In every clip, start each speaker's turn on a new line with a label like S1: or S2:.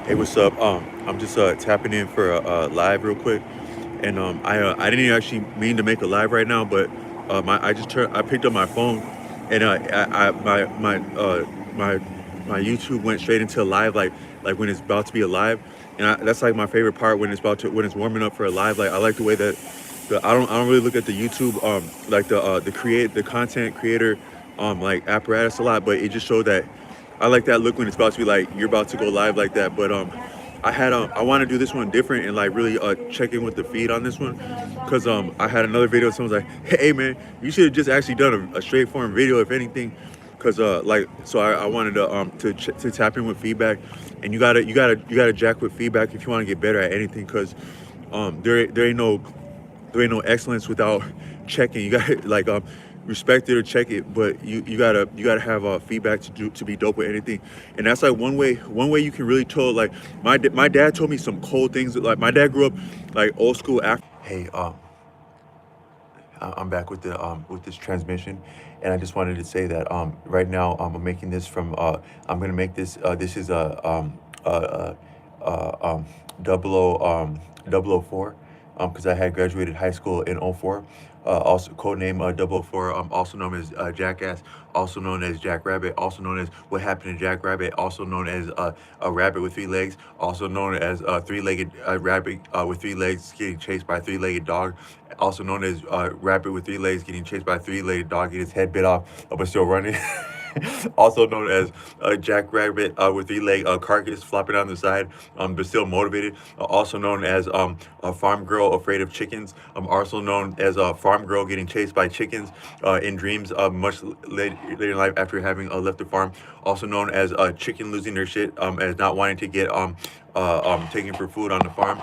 S1: Hey, what's up? I'm just tapping in for a live real quick, and I didn't actually mean to make a live right now, but I picked up my phone, and my my YouTube went straight into live, like when it's about to be a live, and that's like my favorite part when it's warming up for a live. Like I like the way that I don't really look at the YouTube like the content creator like apparatus a lot, but it just showed that I like that look when it's about to be like you're about to go live like that. But I want to do this one different and like really check in with the feed on this one because I had another video. Someone's like, hey man, you should have just actually done a straightforward video if anything, because I wanted to tap in with feedback, and you gotta jack with feedback if you want to get better at anything because there ain't no excellence without checking. You got like respect it or check it, but you gotta have feedback to be dope with anything, and that's like one way you can really tell. Like my dad told me some cold things. Like my dad grew up like old school. Hey, I'm back with this transmission, and I just wanted to say that right now I'm making this from I'm gonna make this this is a double O 004 because I had graduated high school in '04. Also code name 004, also known as Jackass, also known as Jack Rabbit, also known as What Happened to Jack Rabbit, also known as a rabbit with three legs, also known as a three-legged rabbit with three legs getting chased by a three-legged dog, also known as rabbit with three legs getting chased by a three-legged dog, getting his head bit off but still running. Also known as Jack Rabbit with three-leg carcass flopping on the side, but still motivated. Also known as a farm girl afraid of chickens. Also known as a farm girl getting chased by chickens in dreams much later in life after having left the farm. Also known as a chicken losing their shit as not wanting to get taken for food on the farm.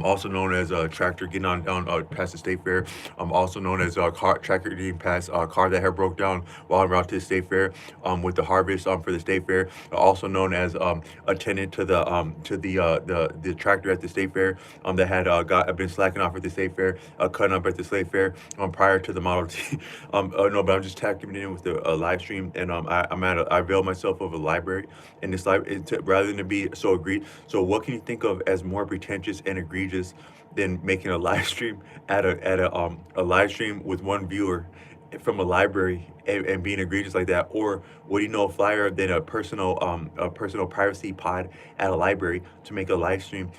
S1: Also known as a tractor getting on down past the state fair. Also known as a car tractor getting past a car that had broke down while around to the state fair. With the harvest for the state fair. Also known as attendant to the tractor at the state fair that had got been slacking off at the state fair, cutting up at the state fair prior to the Model T. No, but I'm just tapping in with the live stream, and I avail myself of a library, and this live rather than to be so agreed. So what can you think of as more pretentious and egregious than making a live stream at a live stream with one viewer from a library and being egregious like that? Or what do you know flyer than a personal privacy pod at a library to make a live stream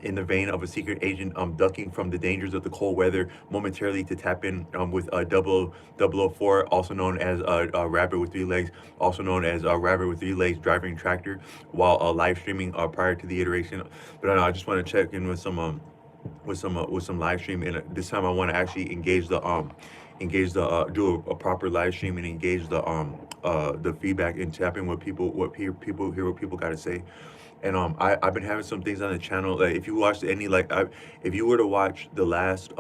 S1: in the vein of a secret agent ducking from the dangers of the cold weather momentarily to tap in with a double O four, also known as a rabbit with three legs, also known as a rabbit with three legs driving tractor while live streaming prior to the iteration. But I just want to check in with some live stream, and this time I want to actually engage the do a proper live stream and engage the feedback and tap in with people people hear what people got to say. And I've been having some things on the channel. Like if you watched any if you were to watch the last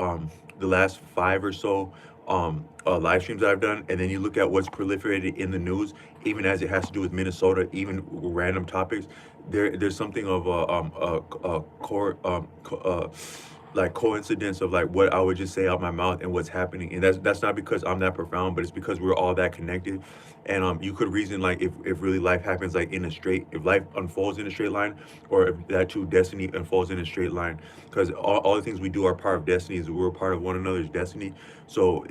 S1: five or so live streams that I've done, and then you look at what's proliferated in the news, even as it has to do with Minnesota, even random topics, there's something of a core like coincidence of like what I would just say out my mouth and what's happening, and that's not because I'm that profound, but it's because we're all that connected. And you could reason like if really life happens like in a straight, if life unfolds in a straight line, or if that too destiny unfolds in a straight line, because all the things we do are part of destiny, is we're part of one another's destiny. So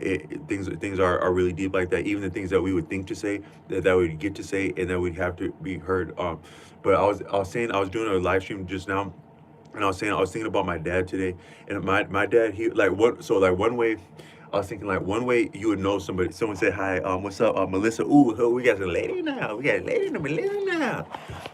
S1: things are really deep like that. Even the things that we would think to say, that we get to say, and that we'd have to be heard. But I was saying I was doing a live stream just now, and I was saying I was thinking about my dad today, and my dad, he like what so like one way. I was thinking like one way you would know somebody. Someone said hi. What's up, Melissa? Ooh, we got a lady now. We got a lady in the Melissa now.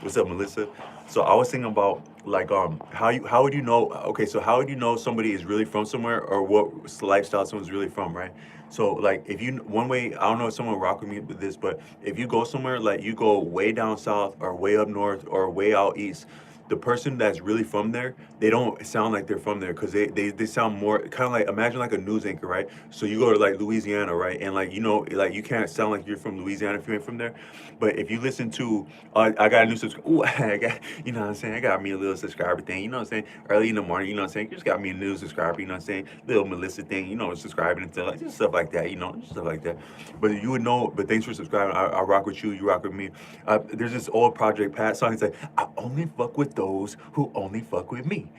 S1: What's up, Melissa? So I was thinking about like how would you know? Okay, so how would you know somebody is really from somewhere, or what lifestyle someone's really from, right? So like if you one way, I don't know if someone rock with me with this, but if you go somewhere like you go way down south or way up north or way out east, the person that's really from there, they don't sound like they're from there because they sound more kind of like, imagine like a news anchor, right? So you go to like Louisiana, right? And like, like you can't sound like you're from Louisiana if you ain't from there. But if you listen to, I got a new subscriber. Ooh, I got, you know what I'm saying? I got me a little subscriber thing, you know what I'm saying? Early in the morning, you know what I'm saying? You just got me a new subscriber, you know what I'm saying? Little Melissa thing, subscribing and stuff, like just stuff like that, just stuff like that. But you would know, but thanks for subscribing. I rock with you, you rock with me. There's this old Project Pat song. It's like, I only fuck with those who only fuck with me.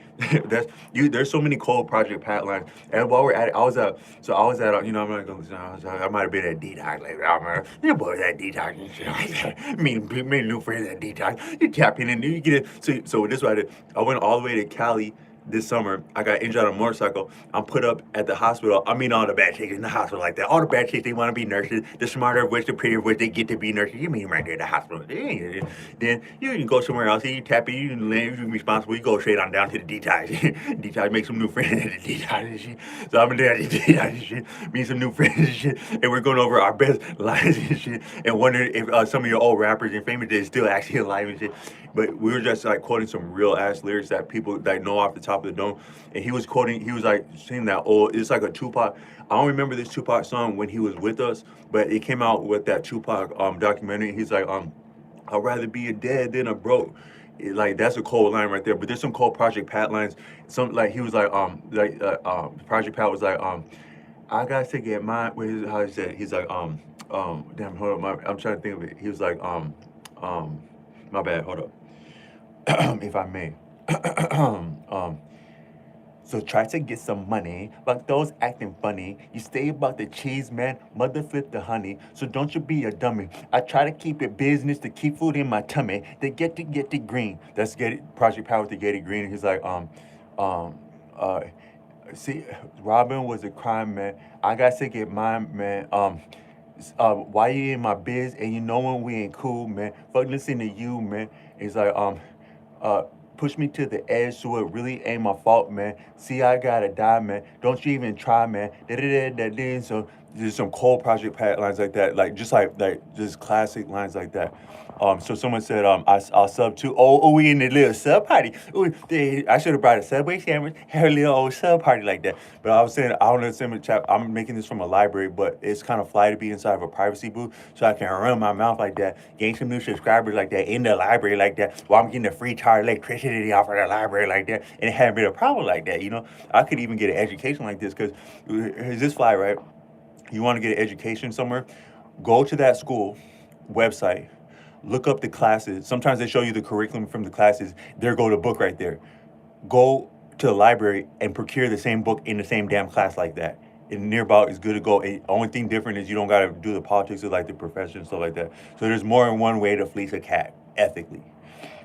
S1: That's you. There's so many cold Project Pat lines. And while we're at it, I was at, I'm not gonna, I might have been at Detox, like, oh, man, your boys at Detox and shit like that. Me new friends at Detox. You tap in and you get it. So this is what I did. I went all the way to Cali this summer. I got injured on a motorcycle. I'm put up at the hospital. I mean, all the bad chicks in the hospital like that. All the bad chicks, they want to be nurses. The smarter of which, the prettier of which, they get to be nurses. You mean right there at the hospital. Then you can go somewhere else. You tap in, you can land, you're responsible. You go straight on down to the detox. Detox, make some new friends at the detox and shit. So I'm in there at the detox and shit, meet some new friends and shit. And we're going over our best lives and shit. And wondering if some of your old rappers and famous is still actually alive and shit. But we were just like quoting some real ass lyrics that people that know off the top of the dome. And he was like singing that old, it's like a Tupac. I don't remember this Tupac song when he was with us, but it came out with that Tupac documentary. He's like, I'd rather be a dead than a broke. Like that's a cold line right there. But there's some cold Project Pat lines. Some like he was like Project Pat was like I got to get mine. How he said it? He's like damn, hold up, I'm trying to think of it. He was like my bad, hold up. If I may. So try to get some money, like those acting funny. You stay about the cheese, man, mother flip the honey. So don't you be a dummy. I try to keep it business to keep food in my tummy. They get the green. That's Project Power to get it green. He's like, see, Robin was a crime, man. I got to get mine, man. Why you in my biz and you know when we ain't cool, man? Fuck listen to you, man. He's like, push me to the edge so it really ain't my fault, man. See, I gotta die, man. Don't you even try, man. So there's some cold Project Pat lines like that, like just classic lines like that. So someone said, I'll sub too. Oh, we in the little sub party. Ooh, I should have brought a Subway sandwich, had a little old sub party like that. But I was saying, I don't understand the chat. I'm making this from a library, but it's kind of fly to be inside of a privacy booth, so I can run my mouth like that, gain some new subscribers like that in the library like that, while I'm getting the free charge electricity off of the library like that, and it hadn't been a problem like that. You know, I could even get an education like this because here's this fly, right? You want to get an education somewhere, go to that school website, look up the classes. Sometimes they show you the curriculum from the classes. There go the book right there. Go to the library and procure the same book in the same damn class like that. And nearby is good to go. And only thing different is you don't got to do the politics of like the profession and stuff like that. So there's more than one way to fleece a cat ethically.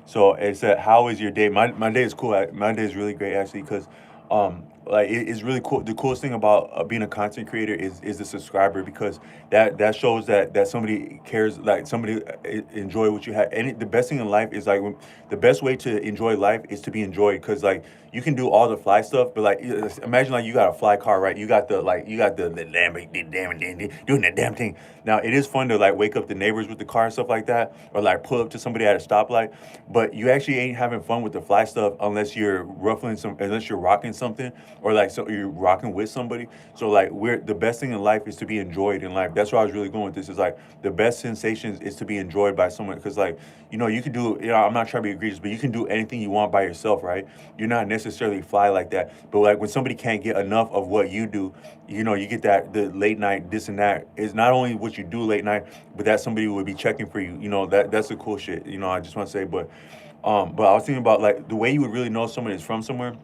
S1: So it said, how is your day? My day is cool. My day is really great actually because it's really cool. The coolest thing about being a content creator is the subscriber because that shows that somebody cares, like somebody enjoy what you have. And the best thing in life is like the best way to enjoy life is to be enjoyed because like you can do all the fly stuff, but like imagine like you got a fly car, right? You got the doing that damn thing. Now it is fun to like wake up the neighbors with the car and stuff like that, or like pull up to somebody at a stoplight. But you actually ain't having fun with the fly stuff unless you're unless you're rocking something, or like so you're rocking with somebody. So like the best thing in life is to be enjoyed in life. That's where I was really going with this. Is like the best sensations is to be enjoyed by someone because like you can do I'm not trying to be egregious, but you can do anything you want by yourself, right? You're not necessarily fly like that, but like when somebody can't get enough of what you do, you get that the late night this and that is not only what you do late night, but that somebody would be checking for you. That's the cool shit. I just want to say, but I was thinking about like the way you would really know someone is from somewhere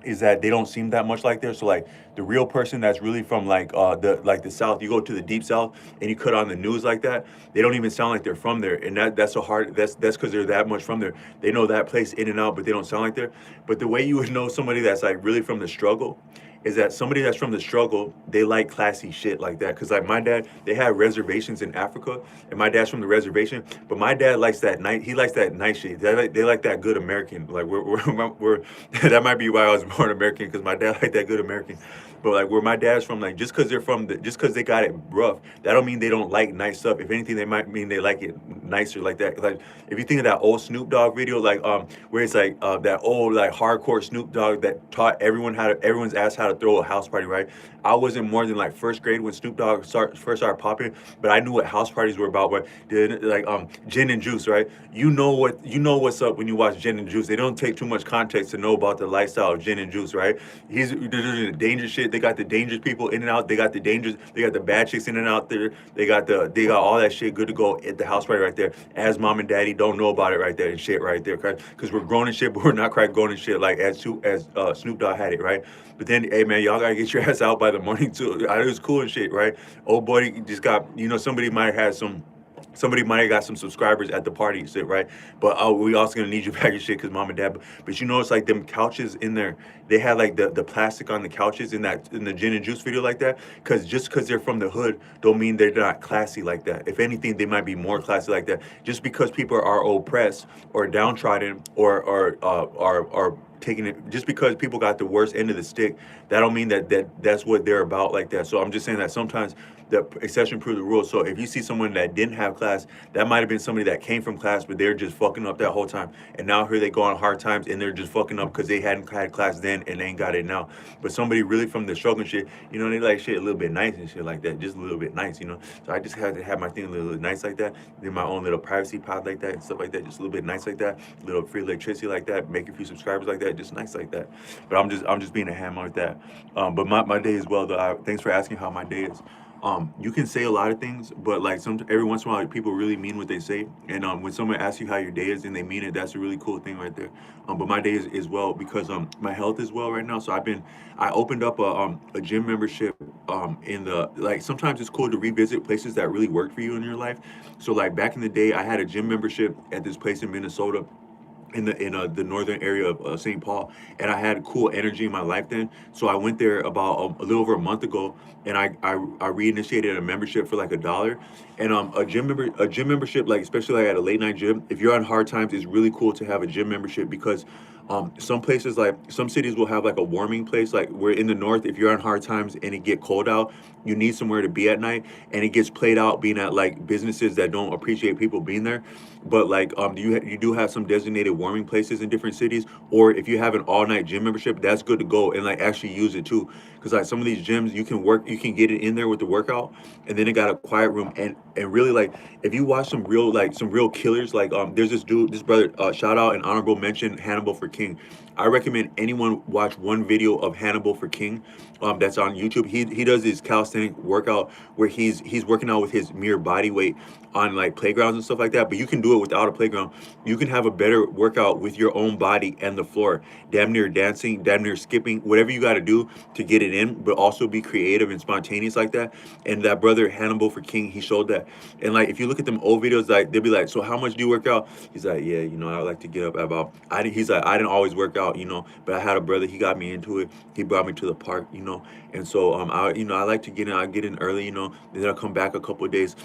S1: is that they don't seem that much like there. So like the real person that's really from like the South, you go to the deep South and you cut on the news like that, they don't even sound like they're from there. And that's because they're that much from there. They know that place in and out, but they don't sound like there. But the way you would know somebody that's like really from the struggle is that somebody that's from the struggle, they like classy shit like that. Cause like my dad, they had reservations in Africa, and my dad's from the reservation. But my dad likes that night. He likes that night shit. They like that good American. Like we're that might be why I was born American, cause my dad like that good American. But like where my dad's from, like just cause they got it rough, that don't mean they don't like nice stuff. If anything, they might mean they like it nicer like that. Like if you think of that old Snoop Dogg video, like where it's like that old like hardcore Snoop Dogg that taught everyone's ass how to throw a house party, right? I wasn't more than like first grade when Snoop Dogg first started popping, but I knew what house parties were about. But like Gin and Juice, right? You know what's up when you watch Gin and Juice. They don't take too much context to know about the lifestyle of Gin and Juice, right? He's doing dangerous shit. shit. They got the dangerous people in and out. They got the bad chicks in and out there. They got all that shit good to go at the house party right there. As mom and daddy don't know about it right there and shit right there, because we're grown and shit, but we're not quite grown and shit like as Snoop Dogg had it, right? But then, hey man, y'all gotta get your ass out by the morning too. It was cool and shit, right? Old boy just got, somebody might have got some subscribers at the party, shit, right? But we also gonna need you back and shit because mom and dad. But it's like them couches in there. They had like the plastic on the couches in the gin and juice video like that. Because just because they're from the hood, don't mean they're not classy like that. If anything, they might be more classy like that. Just because people are oppressed or downtrodden or taking it, just because people got the worst end of the stick, that don't mean that's what they're about like that. So I'm just saying that sometimes the exception proves the rule. So if you see someone that didn't have class, that might have been somebody that came from class, but they're just fucking up that whole time. And now here they go on hard times and they're just fucking up because they hadn't had class then and they ain't got it now. But somebody really from the struggling shit, they like shit a little bit nice and shit like that, just a little bit nice. So I just had to have my thing a little bit nice like that, then my own little privacy pod like that and stuff like that, just a little bit nice like that, little free electricity like that, make a few subscribers like that, just nice like that. But I'm just being a hammer with that. But my day as well though. Thanks for asking how my day is. You can say a lot of things, but like every once in a while, like, people really mean what they say. And when someone asks you how your day is and they mean it, that's a really cool thing right there. But my day is well because my health is well right now. So I opened up a gym membership in the, like, sometimes it's cool to revisit places that really worked for you in your life. So like back in the day, I had a gym membership at this place in Minnesota in the northern area of St. Paul, and I had cool energy in my life then. So I went there about a little over a month ago, and I reinitiated a membership for like $1. And a gym membership, like especially like at a late night gym, if you're on hard times, it's really cool to have a gym membership because some places, like some cities will have like a warming place. Like we're in the north, if you're on hard times and it get cold out, you need somewhere to be at night, and it gets played out being at like businesses that don't appreciate people being there. But like you do have some designated warming places in different cities, or if you have an all night gym membership, that's good to go and like actually use it too. Because like some of these gyms, you can get it in there with the workout, and then it got a quiet room, and really like if you watch some real killers, like there's this brother, shout out and honorable mention, Hannibal for King. I recommend anyone watch one video of Hannibal for King, that's on YouTube. He does his calisthenic workout where he's working out with his mere body weight on like playgrounds and stuff like that. But you can do it without a playground. You can have a better workout with your own body and the floor, damn near dancing, damn near skipping, whatever you got to do to get it in, but also be creative and spontaneous like that. And that brother Hannibal for King, he showed that. And like if you look at them old videos, like they'll be like, so how much do you work out? He's like, yeah, I like to get up at about. He's like, I didn't always work out, but I had a brother, he got me into it. He brought me to the park, and so I like to get in. I get in early, then I'll come back a couple of days.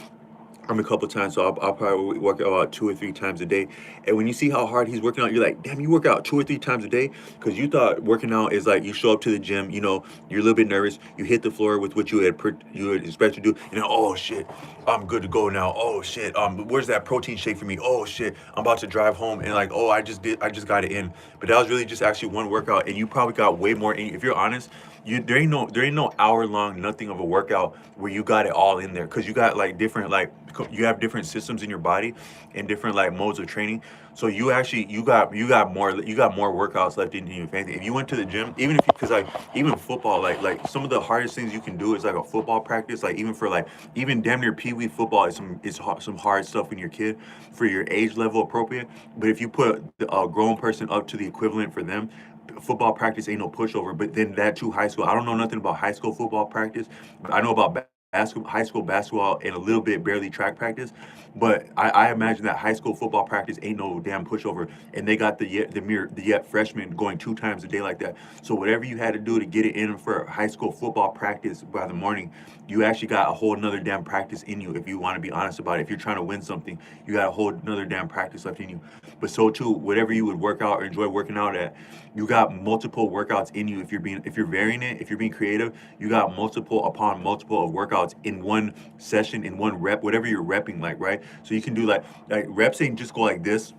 S1: A couple times, so I'll probably work out about 2 or 3 times a day. And when you see how hard he's working out, you're like, damn, you work out 2 or 3 times a day? Because you thought working out is like you show up to the gym, you're a little bit nervous, you hit the floor with what you would expect to do, and then, oh shit, I'm good to go now. Oh shit, where's that protein shake for me? Oh shit, I'm about to drive home, and like, oh, I just got it in. But that was really just actually one workout, and you probably got way more in. If you're honest, there ain't no hour long nothing of a workout where you got it all in there, because you got like different, like you have different systems in your body and different like modes of training. So you got more workouts left in you. If you went to the gym, even if because like even football, like some of the hardest things you can do is like a football practice. Like even for like even damn near pee-wee football is some hard stuff when you're a kid for your age level appropriate. But if you put a grown person up to the equivalent for them, football practice ain't no pushover. But then that too, high school. I don't know nothing about high school football practice. I know about high school basketball and a little bit barely track practice, but I imagine that high school football practice ain't no damn pushover, and they got the yet freshmen going 2 times a day like that. So whatever you had to do to get it in for high school football practice by the morning, you actually got a whole nother damn practice in you. If you want to be honest about it, if you're trying to win something, you got a whole nother damn practice left in you. But so too, whatever you would work out or enjoy working out at, you got multiple workouts in you. If you're varying it, if you're being creative, you got multiple upon multiple of workouts in one session, in one rep, whatever you're repping, like, right? So you can do like reps ain't just go like this.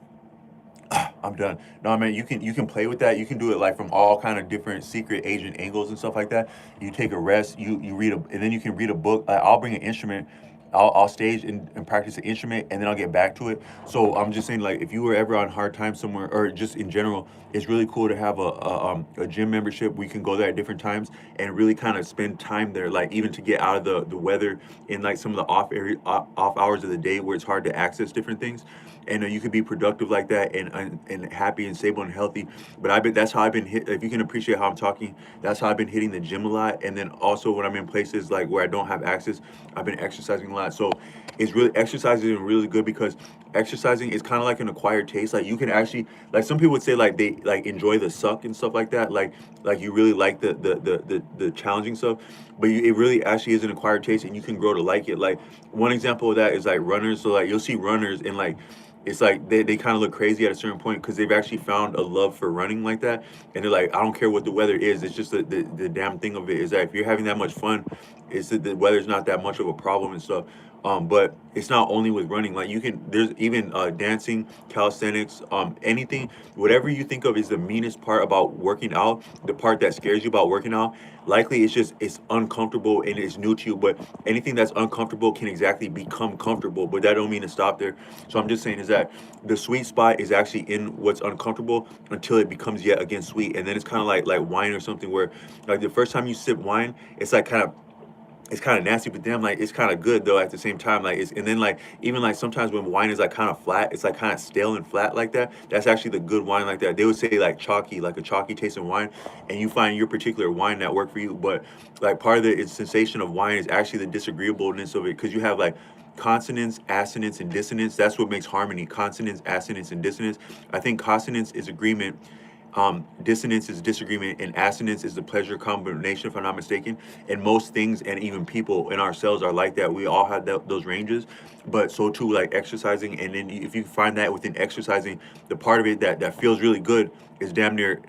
S1: I'm done. No, man, you can play with that. You can do it like from all kind of different secret agent angles and stuff like that. You take a rest, you read and then you can read a book. I'll bring an instrument. I'll stage and practice an instrument, and then I'll get back to it. So I'm just saying, like, if you were ever on hard times somewhere, or just in general, it's really cool to have a gym membership. We can go there at different times and really kind of spend time there, like even to get out of the weather in like some of the off hours of the day where it's hard to access different things. And you could be productive like that, and happy and stable and healthy. But I bet that's how I've been hit. If you can appreciate how I'm talking, that's how I've been hitting the gym a lot. And then also when I'm in places like where I don't have access, I've been exercising a lot. So it's really, exercising is really good because exercising is kind of like an acquired taste. Like you can actually, like some people would say, like they like enjoy the suck and stuff like that. Like you really like the challenging stuff, but it really actually is an acquired taste, and you can grow to like it. Like one example of that is like runners. So like you'll see runners, and like it's like they kind of look crazy at a certain point because they've actually found a love for running like that. And they're like, I don't care what the weather is. It's just the damn thing of it is that if you're having that much fun, it's that the weather's not that much of a problem and stuff. But it's not only with running. Like you can, there's even dancing, calisthenics, anything, whatever you think of is the meanest part about working out, the part that scares you about working out. Likely, it's uncomfortable and it's new to you. But anything that's uncomfortable can exactly become comfortable. But that don't mean to stop there. So I'm just saying is that the sweet spot is actually in what's uncomfortable until it becomes yet again sweet, and then it's kind of like wine or something where like the first time you sip wine, it's like kind of, it's kind of nasty, but damn, like it's kind of good though at the same time. Like it's, and then like even like sometimes when wine is like kind of flat, it's like kind of stale and flat like that. That's actually the good wine like that. They would say like chalky, like a chalky tasting wine, and you find your particular wine that work for you. But like part of the sensation of wine is actually the disagreeableness of it because you have like consonance, assonance, and dissonance. That's what makes harmony. Consonance, assonance, and dissonance. I think consonance is agreement, dissonance is disagreement, and assonance is the pleasure combination, if I'm not mistaken. And most things and even people in ourselves are like that. We all have those ranges, but so too like exercising. And then if you find that within exercising, the part of it that feels really good is damn near.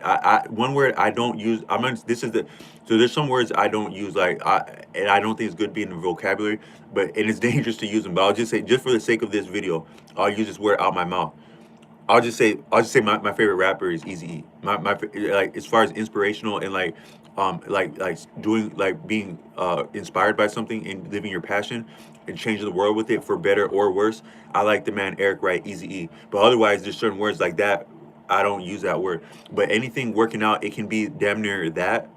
S1: One word I don't use. This is the. So there's some words I don't use, and I don't think it's good being in the vocabulary, but and it's dangerous to use them. But I'll just say, just for the sake of this video, I'll use this word out my mouth. I'll just say my favorite rapper is Eazy-E. Like as far as inspirational and like doing like being inspired by something and living your passion and changing the world with it for better or worse. I like the man Eric Wright, Eazy-E. But otherwise, there's certain words like that I don't use that word. But anything working out, it can be damn near that,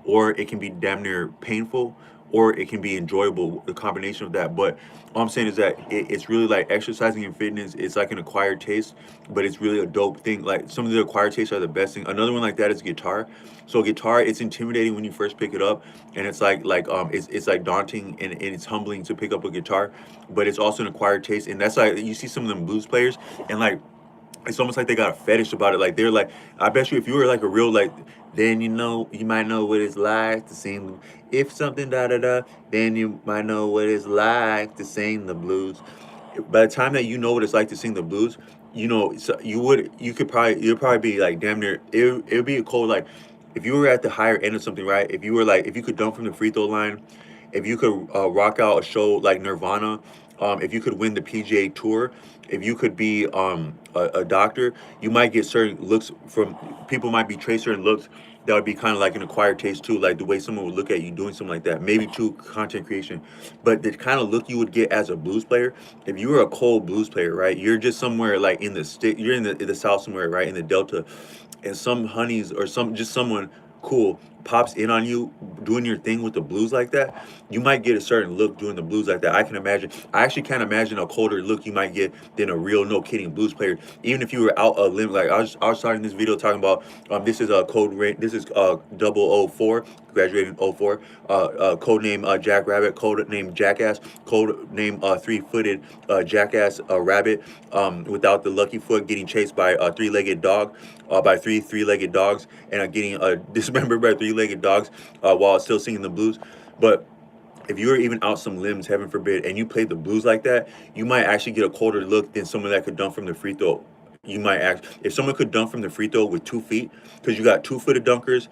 S1: or it can be damn near painful, or it can be enjoyable, the combination of that. But all I'm saying is that it's really like exercising and fitness. It's like an acquired taste, but it's really a dope thing. Like some of the acquired tastes are the best thing. Another one like that is guitar. So guitar, it's intimidating when you first pick it up, and it's it's like daunting, and it's humbling to pick up a guitar, but it's also an acquired taste. And that's like you see some of them blues players, and like it's almost like they got a fetish about it. Like they're like, I bet you if you were like a real like, then you might know what it's like to sing. If something da da da, then you might know what it's like to sing the blues. By the time that you know what it's like to sing the blues, you know so you'd probably be like damn near. It would be a cold like if you were at the higher end of something, right? If you were like if you could dunk from the free throw line, if you could rock out a show like Nirvana, if you could win the PGA Tour, if you could be a doctor, you might get certain looks from people. Might betray certain looks that would be kind of like an acquired taste too, like the way someone would look at you doing something like that. Maybe too content creation, but the kind of look you would get as a blues player, if you were a cold blues player, right? You're just somewhere like in the stick, you're in the south somewhere, right, in the Delta, and some honeys or some just someone cool pops in on you doing your thing with the blues like that, you might get a certain look doing the blues like that. I can imagine. I actually can't imagine a colder look you might get than a real no kidding blues player. Even if you were out a limb, like I was starting this video talking about this is a code rank. This is 004, graduated in '04. Code name Jack Rabbit. Code name Jackass. Code name three-footed Jackass Rabbit. Without the lucky foot, getting chased by a three-legged dog. By three-legged dogs, and getting dismembered by three-legged dogs while still singing the blues. But if you were even out some limbs, heaven forbid, and you played the blues like that, you might actually get a colder look than someone that could dunk from the free throw. You might act if someone could dunk from the free throw with 2 feet, because you got two-footed dunkers,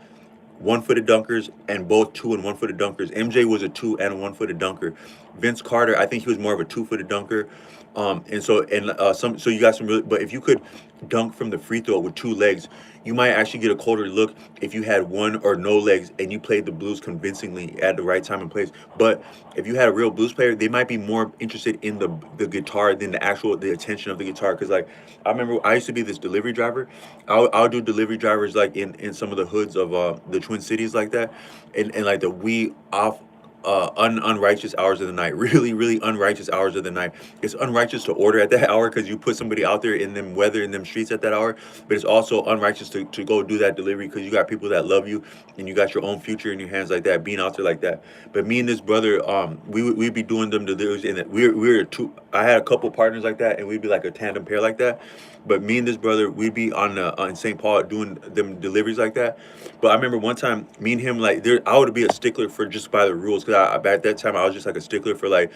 S1: one-footed dunkers, and both two and one-footed dunkers. MJ was a two and a one-footed dunker. Vince Carter, I think he was more of a two-footed dunker. So you got some really, but if you could dunk from the free throw with two legs, you might actually get a colder look if you had one or no legs and you played the blues convincingly at the right time and place. But if you had a real blues player, they might be more interested in the guitar than the attention of the guitar. Because like I remember I used to be this delivery driver. I'll do delivery drivers like in some of the hoods of the Twin Cities like that, and like the wee off unrighteous hours of the night, really unrighteous hours of the night. It's unrighteous to order at that hour because you put somebody out there in them weather in them streets at that hour, but it's also unrighteous to go do that delivery because you got people that love you and you got your own future in your hands like that, being out there like that. But me and this brother, we'd be doing them deliveries, and we were two. I had a couple partners like that, and we'd be like a tandem pair like that. But me and this brother, we'd be on St. Paul doing them deliveries like that. But I remember one time, me and him, like, I would be a stickler for just by the rules, because at that time I was just like a stickler for like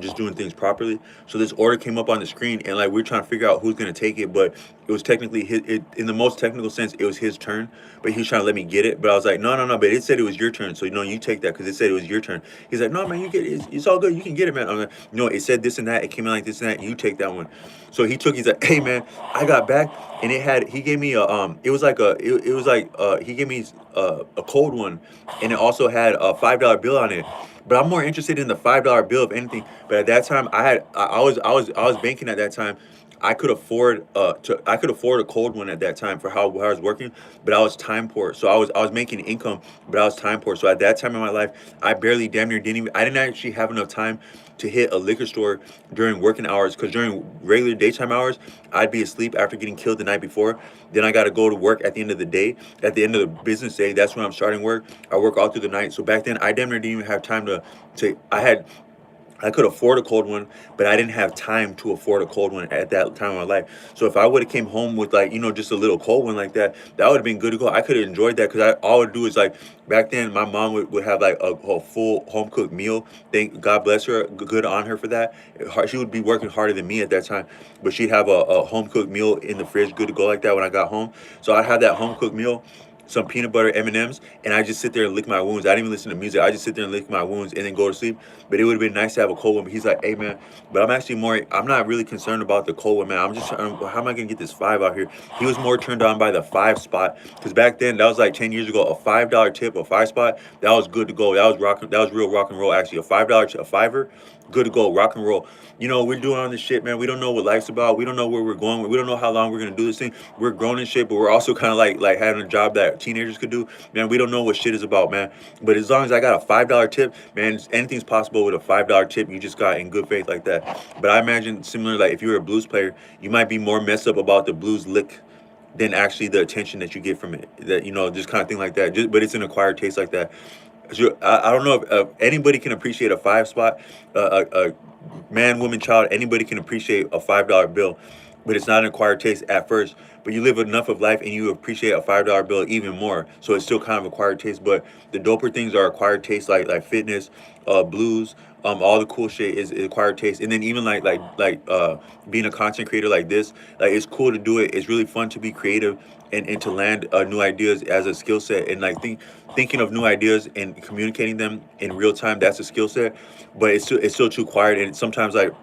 S1: just doing things properly. So this order came up on the screen, and like we are trying to figure out who's gonna take it, but it was technically in the most technical sense, it was his turn, but he was trying to let me get it. But I was like, no, but it said it was your turn, so you take that because it said it was your turn. He's like, no, man, you get it. It's all good. You can get it, man. I'm like, no, it said this and that. It came in like this and that. You take that one. So he's like, hey, man, I got back, and he gave me it was like he gave me a cold one, and it also had a $5 bill on it. But I'm more interested in the $5 bill if anything. But at that time, I was banking at that time. I could afford a cold one at that time for how I was working, but I was time poor. So I was making income, but I was time poor. So at that time in my life, I barely damn near I didn't actually have enough time to hit a liquor store during working hours, because during regular daytime hours, I'd be asleep after getting killed the night before. Then I got to go to work at the end of the day. At the end of the business day, that's when I'm starting work. I work all through the night. So back then, I damn near didn't even have time I could afford a cold one, but I didn't have time to afford a cold one at that time of my life. So if I would have came home with like, just a little cold one like that, that would have been good to go. I could have enjoyed that, because all I would do is like, back then my mom would have like a full home cooked meal. Thank God bless her, good on her for that. She would be working harder than me at that time, but she'd have a home cooked meal in the fridge, good to go like that when I got home. So I'd have that home cooked meal, some peanut butter M&Ms, and I just sit there and lick my wounds. I didn't even listen to music. I just sit there and lick my wounds and then go to sleep. But it would have been nice to have a cold one. But he's like, hey, man, but I'm not really concerned about the cold one, man. I'm just trying, how am I going to get this five out here? He was more turned on by the five spot, because back then, that was like 10 years ago, a $5 tip, a five spot, that was good to go. That was real rock and roll, actually. A $5 a fiver, good to go, rock and roll. We're doing all this shit, man. We don't know what life's about. We don't know where we're going. We don't know how long we're gonna do this thing. We're grown and shit, but we're also kind of like having a job that teenagers could do. Man, we don't know what shit is about, man. But as long as I got a $5 tip, man, anything's possible with a $5 tip you just got in good faith like that. But I imagine similar, like if you were a blues player, you might be more messed up about the blues lick than actually the attention that you get from it. That just kind of thing like that. But it's an acquired taste like that. So I don't know if anybody can appreciate a five spot, a man, woman, child. Anybody can appreciate a $5 bill, but it's not an acquired taste at first. But you live enough of life and you appreciate a $5 bill even more. So it's still kind of acquired taste. But the doper things are acquired taste, like fitness, blues. All the cool shit is acquired taste. And then even being a content creator like this, like it's cool to do it. It's really fun to be creative and to land new ideas as a skill set, and like thinking of new ideas and communicating them in real time. That's a skill set, but it's still too acquired. And sometimes like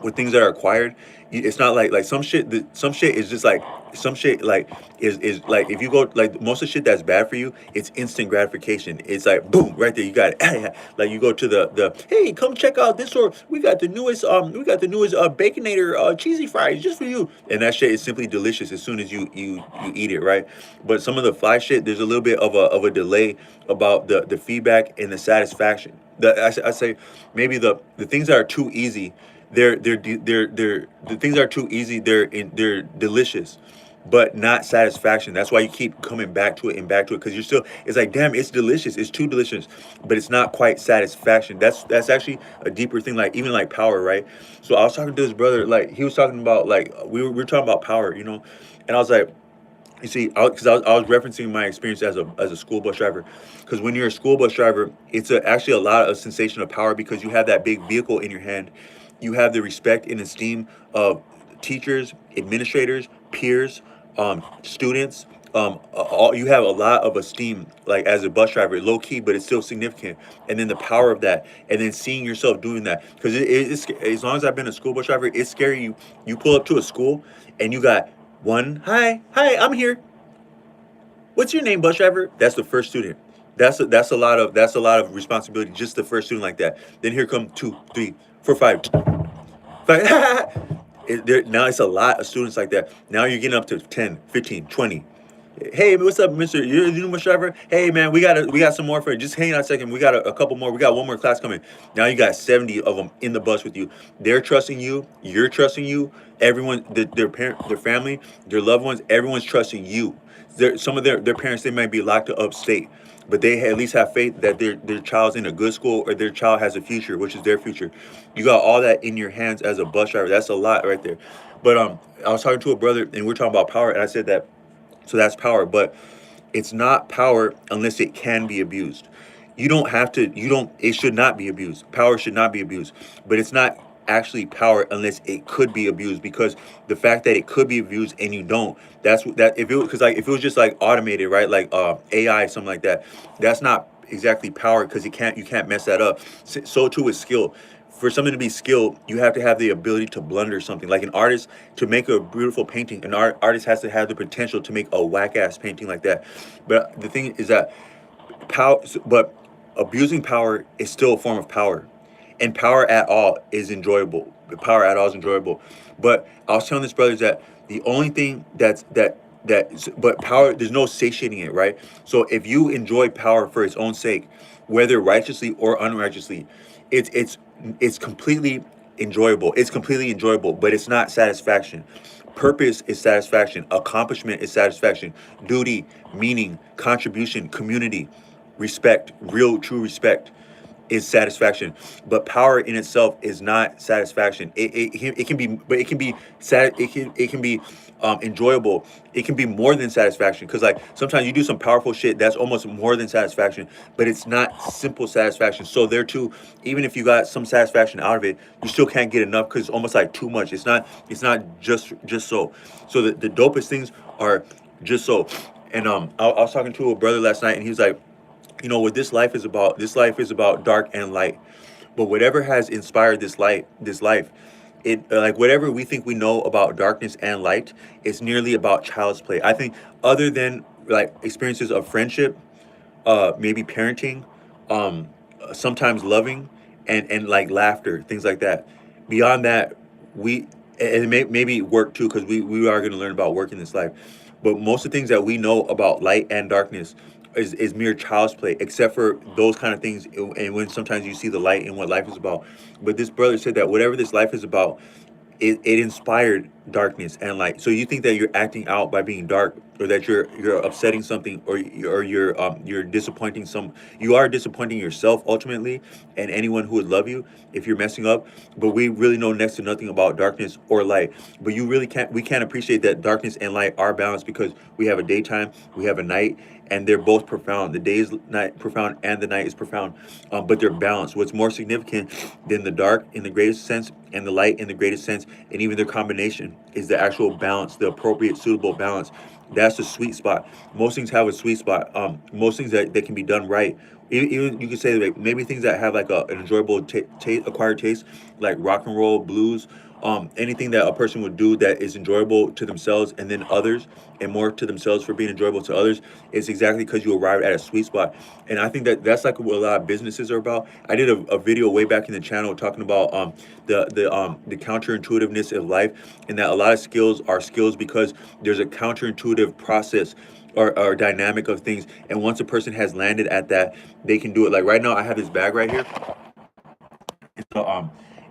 S1: with things that are acquired, it's not like some shit is just like some shit like is like if you go like most of the shit that's bad for you, it's instant gratification. It's like boom right there, you got it. Like you go to the hey, come check out this store, we got the newest baconator cheesy fries just for you, and that shit is simply delicious as soon as you eat it, right? But some of the fly shit, there's a little bit of a delay about the feedback and the satisfaction. I say maybe the things that are too easy, they're the things that are too easy, they're delicious, but not satisfaction. That's why you keep coming back to it and back to it, because it's like, damn, it's delicious, it's too delicious, but it's not quite satisfaction. That's actually a deeper thing, like even like power, right? So I was talking to this brother, like he was talking about, like we were talking about power, and I was like, you see, because I was referencing my experience as a school bus driver. Because when you're a school bus driver, it's actually a lot of sensation of power, because you have that big vehicle in your hand. You have the respect and esteem of teachers, administrators, peers, students, you have a lot of esteem, like as a bus driver, low key, but it's still significant. And then the power of that, and then seeing yourself doing that, because it's, as long as I've been a school bus driver, it's scary. You pull up to a school and you got one, hi, I'm here. What's your name, bus driver? That's the first student. That's a lot of responsibility. Just the first student like that. Then here come two, three, four, five. Now it's a lot of students like that. Now you're getting up to 10, 15, 20. Hey, what's up, Mister? You're the new bus driver. Hey, man, we got some more for you. Just hang on a second. We got a couple more. We got one more class coming. Now you got 70 of them in the bus with you. They're trusting you. You're trusting you. Everyone, their parent, their family, their loved ones, everyone's trusting you. Some of their parents, they might be locked up state, but they at least have faith that their child's in a good school or their child has a future, which is their future. You got all that in your hands as a bus driver. That's a lot right there. But I was talking to a brother and we're talking about power, and I said that, so that's power, but it's not power unless it can be abused. You don't have to, you don't, it should not be abused. Power should not be abused, but it's not actually power unless it could be abused, because the fact that it could be abused and you don't, that's that, if it was, because like if it was just like automated, right, like AI, something like that, that's not exactly power, because you can't mess that up. So too is skill. For something to be skilled, you have to have the ability to blunder something. Like an artist, to make a beautiful painting, an artist has to have the potential to make a whack ass painting like that. But the thing is that power, but abusing power is still a form of power, and power at all is enjoyable. Power at all is enjoyable. But I was telling this brothers that the only thing but power, there's no satiating it, right? So if you enjoy power for its own sake, whether righteously or unrighteously, it's completely enjoyable. It's completely enjoyable, but it's not satisfaction. Purpose is satisfaction. Accomplishment is satisfaction. Duty, meaning, contribution, community, respect, real true respect is satisfaction. But power in itself is not satisfaction. It can be, but it can be it can be enjoyable. It can be more than satisfaction, because like sometimes you do some powerful shit that's almost more than satisfaction, but it's not simple satisfaction. So there too, even if you got some satisfaction out of it, you still can't get enough, because it's almost like too much. It's not just so. So the dopest things are just so. And I was talking to a brother last night, and he was like, what this life is about dark and light. But whatever has inspired this life, it like whatever we think we know about darkness and light, it's nearly about child's play. I think, other than like experiences of friendship, maybe parenting, um, sometimes loving, and like laughter, things like that. Beyond that, we and maybe work too, because we are going to learn about work in this life. But most of the things that we know about light and darkness is mere child's play, except for those kind of things. And when sometimes you see the light in what life is about. But this brother said that whatever this life is about, it inspired darkness and light. So you think that you're acting out by being dark, or that you're upsetting something, or you're disappointing you are disappointing yourself ultimately, and anyone who would love you if you're messing up. But we really know next to nothing about darkness or light. But we can't appreciate that darkness and light are balanced, because we have a daytime, we have a night, and they're both profound. The day is night profound and the night is profound, but they're balanced. What's more significant than the dark in the greatest sense and the light in the greatest sense, and even their combination, is the actual balance, the appropriate, suitable balance. That's the sweet spot. Most things have a sweet spot. Most things that can be done right. Even you could say like maybe things that have like an enjoyable acquired taste, like rock and roll, blues, anything that a person would do that is enjoyable to themselves and then others, and more to themselves for being enjoyable to others, is exactly because you arrived at a sweet spot. And I think that that's like what a lot of businesses are about. I did a video way back in the channel talking about the counterintuitiveness of life, and that a lot of skills are skills because there's a counterintuitive process or dynamic of things. And once a person has landed at that, they can do it. Like right now, I have this bag right here.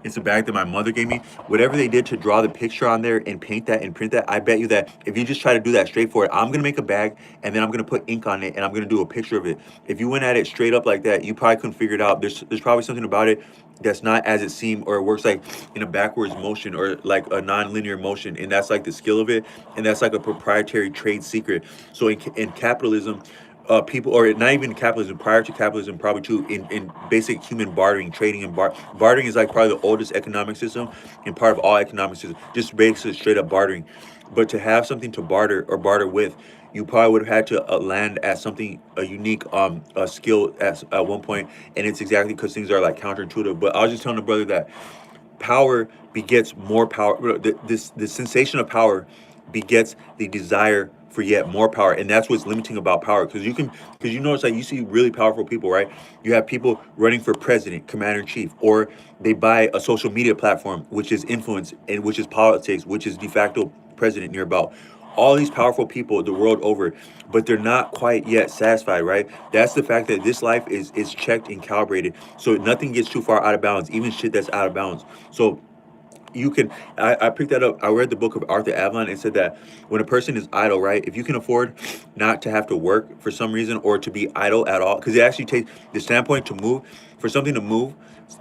S1: It's a bag that my mother gave me. Whatever they did to draw the picture on there and paint that and print that, I bet you that if you just try to do that straight forward, I'm gonna make a bag and then I'm gonna put ink on it and I'm gonna do a picture of it. If you went at it straight up like that, you probably couldn't figure it out. There's probably something about it that's not as it seemed, or it works like in a backwards motion, or like a non-linear motion, and that's like the skill of it, and that's like a proprietary trade secret. So in capitalism, people, or not even capitalism, prior to capitalism, probably too, in basic human bartering, trading, and bartering is like probably the oldest economic system and part of all economic systems, just basically straight up bartering. but to have something to barter or barter with, you probably would have had to land at something a unique skill at one point, and it's exactly because things are like counterintuitive. But I was just telling the brother that power begets more power. The sensation of power begets the desire for yet more power, and that's what's limiting about power. Because you notice, like, you see really powerful people, right? You have people running for president, commander in chief, or they buy a social media platform, which is influence and which is politics, which is de facto president near about. All these powerful people the world over, but they're not quite yet satisfied, right? That's the fact that this life is checked and calibrated, so nothing gets too far out of bounds, even shit that's out of bounds. So you can I picked that up. I read the book of Arthur Avalon and said that when a person is idle, right, if you can afford not to have to work for some reason or to be idle at all, because it actually takes the standpoint to move, for something to move,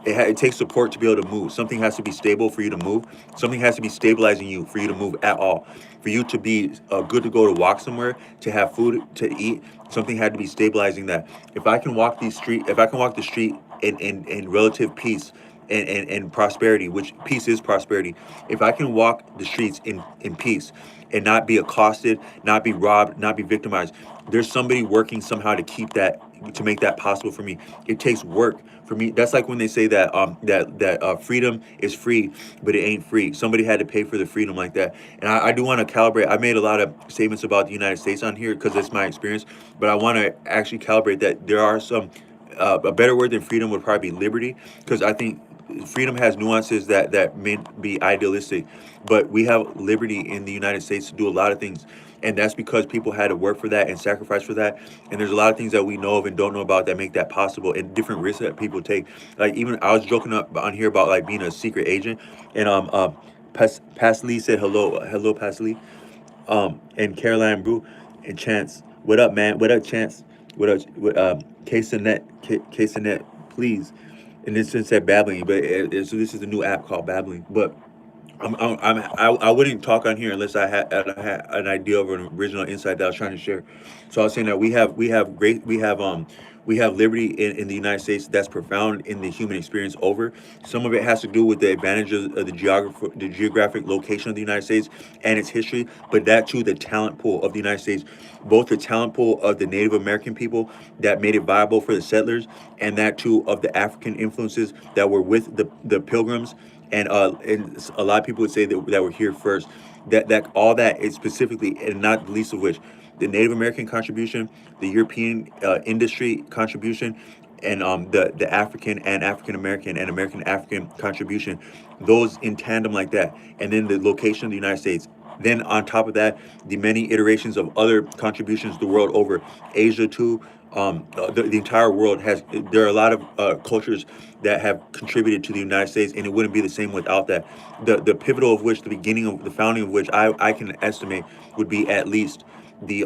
S1: it takes support to be able to move. Something has to be stable for you to move. Something has to be stabilizing you for you to move at all. For you to be good to go to walk somewhere, to have food to eat, something had to be stabilizing that. If I can walk the street in relative peace and prosperity, which peace is prosperity. If I can walk the streets in peace and not be accosted, not be robbed, not be victimized, there's somebody working somehow to keep that, to make that possible for me. It takes work for me. That's like when they say that freedom is free, but it ain't free. Somebody had to pay for the freedom like that. And I do want to calibrate. I made a lot of statements about the United States on here because it's my experience, but I want to actually calibrate that there are some a better word than freedom would probably be liberty, because I think freedom has nuances that may be idealistic, but we have liberty in the United States to do a lot of things, and that's because people had to work for that and sacrifice for that. And there's a lot of things that we know of and don't know about that make that possible, and different risks that people take. Like, even I was joking up on here about like being a secret agent, and Pasli said hello Pasli, and Caroline Brew, and Chance. What up, man? What up, Chance? What up? Casenet, please. And this just said babbling, but so this is a new app called Babbling. But I wouldn't talk on here unless I had an idea of an original insight that I was trying to share. So I was saying that we have liberty in the United States that's profound in the human experience over. Some of it has to do with the advantages of the geographic location of the United States and its history, but that too, the talent pool of the United States, both the talent pool of the Native American people that made it viable for the settlers, and that too of the African influences that were with the pilgrims, and a lot of people would say that were here first. That all that is specifically, and not the least of which, the Native American contribution, the European industry contribution, and the African and African American and American African contribution, those in tandem like that, and then the location of the United States. Then on top of that, the many iterations of other contributions the world over, Asia too. The entire world has. There are a lot of cultures that have contributed to the United States, and it wouldn't be the same without that. The pivotal of which, the beginning of the founding of which, I can estimate would be at least the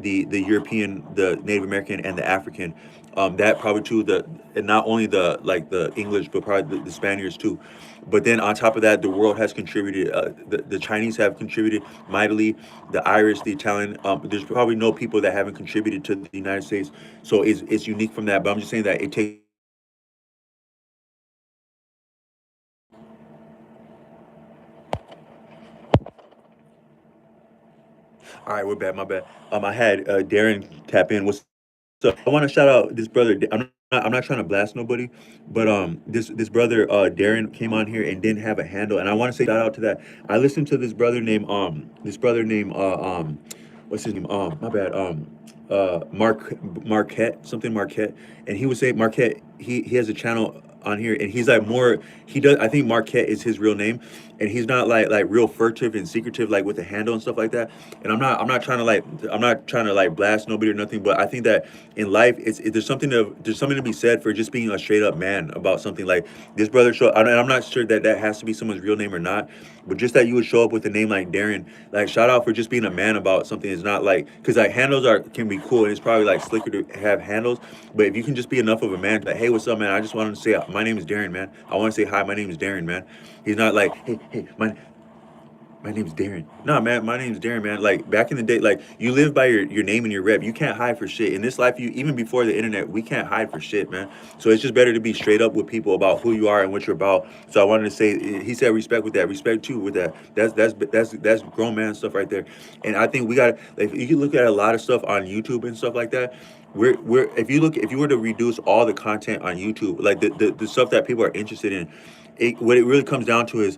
S1: European, the Native American, and the African. That probably too, the and not only the English, but probably the Spaniards too. But then on top of that, the world has contributed. The Chinese have contributed mightily. The Irish, the Italian. There's probably no people that haven't contributed to the United States. So it's unique from that. But I'm just saying that it takes. All right, we're back. My bad. I had Darren tap in. What's So I want to shout out this brother. I'm not trying to blast nobody, but this brother Darren came on here and didn't have a handle, and I want to say shout out to that. I listened to this brother named what's his name, my bad, Marquette, something Marquette, and he would say Marquette. He has a channel on here, and he's like more, he does, I think Marquette is his real name, and he's not like real furtive and secretive like with the handle and stuff like that. And I'm not trying to like blast nobody or nothing, but I think that in life there's something to be said for just being a straight up man about something. Like this brother show, and I'm not sure that that has to be someone's real name or not, but just that you would show up with a name like Darren, like shout out for just being a man about something. It's not like, because like handles are can be cool, and it's probably like slicker to have handles, but if you can just be enough of a man, like, hey, what's up, man? I just wanted to say my name is Darren, man. I want to say hi, my name is Darren, man. He's not like, hey, my My name's Darren. No, man, my name's Darren, man. Like back in the day, like you live by your name and your rep. You can't hide for shit. In this life, you even before the internet, we can't hide for shit, man. So it's just better to be straight up with people about who you are and what you're about. So I wanted to say, he said respect with that, respect too with that. That's grown man stuff right there. And I think we got like you can look at a lot of stuff on YouTube and stuff like that. We're if you were to reduce all the content on YouTube, like the stuff that people are interested in, what it really comes down to is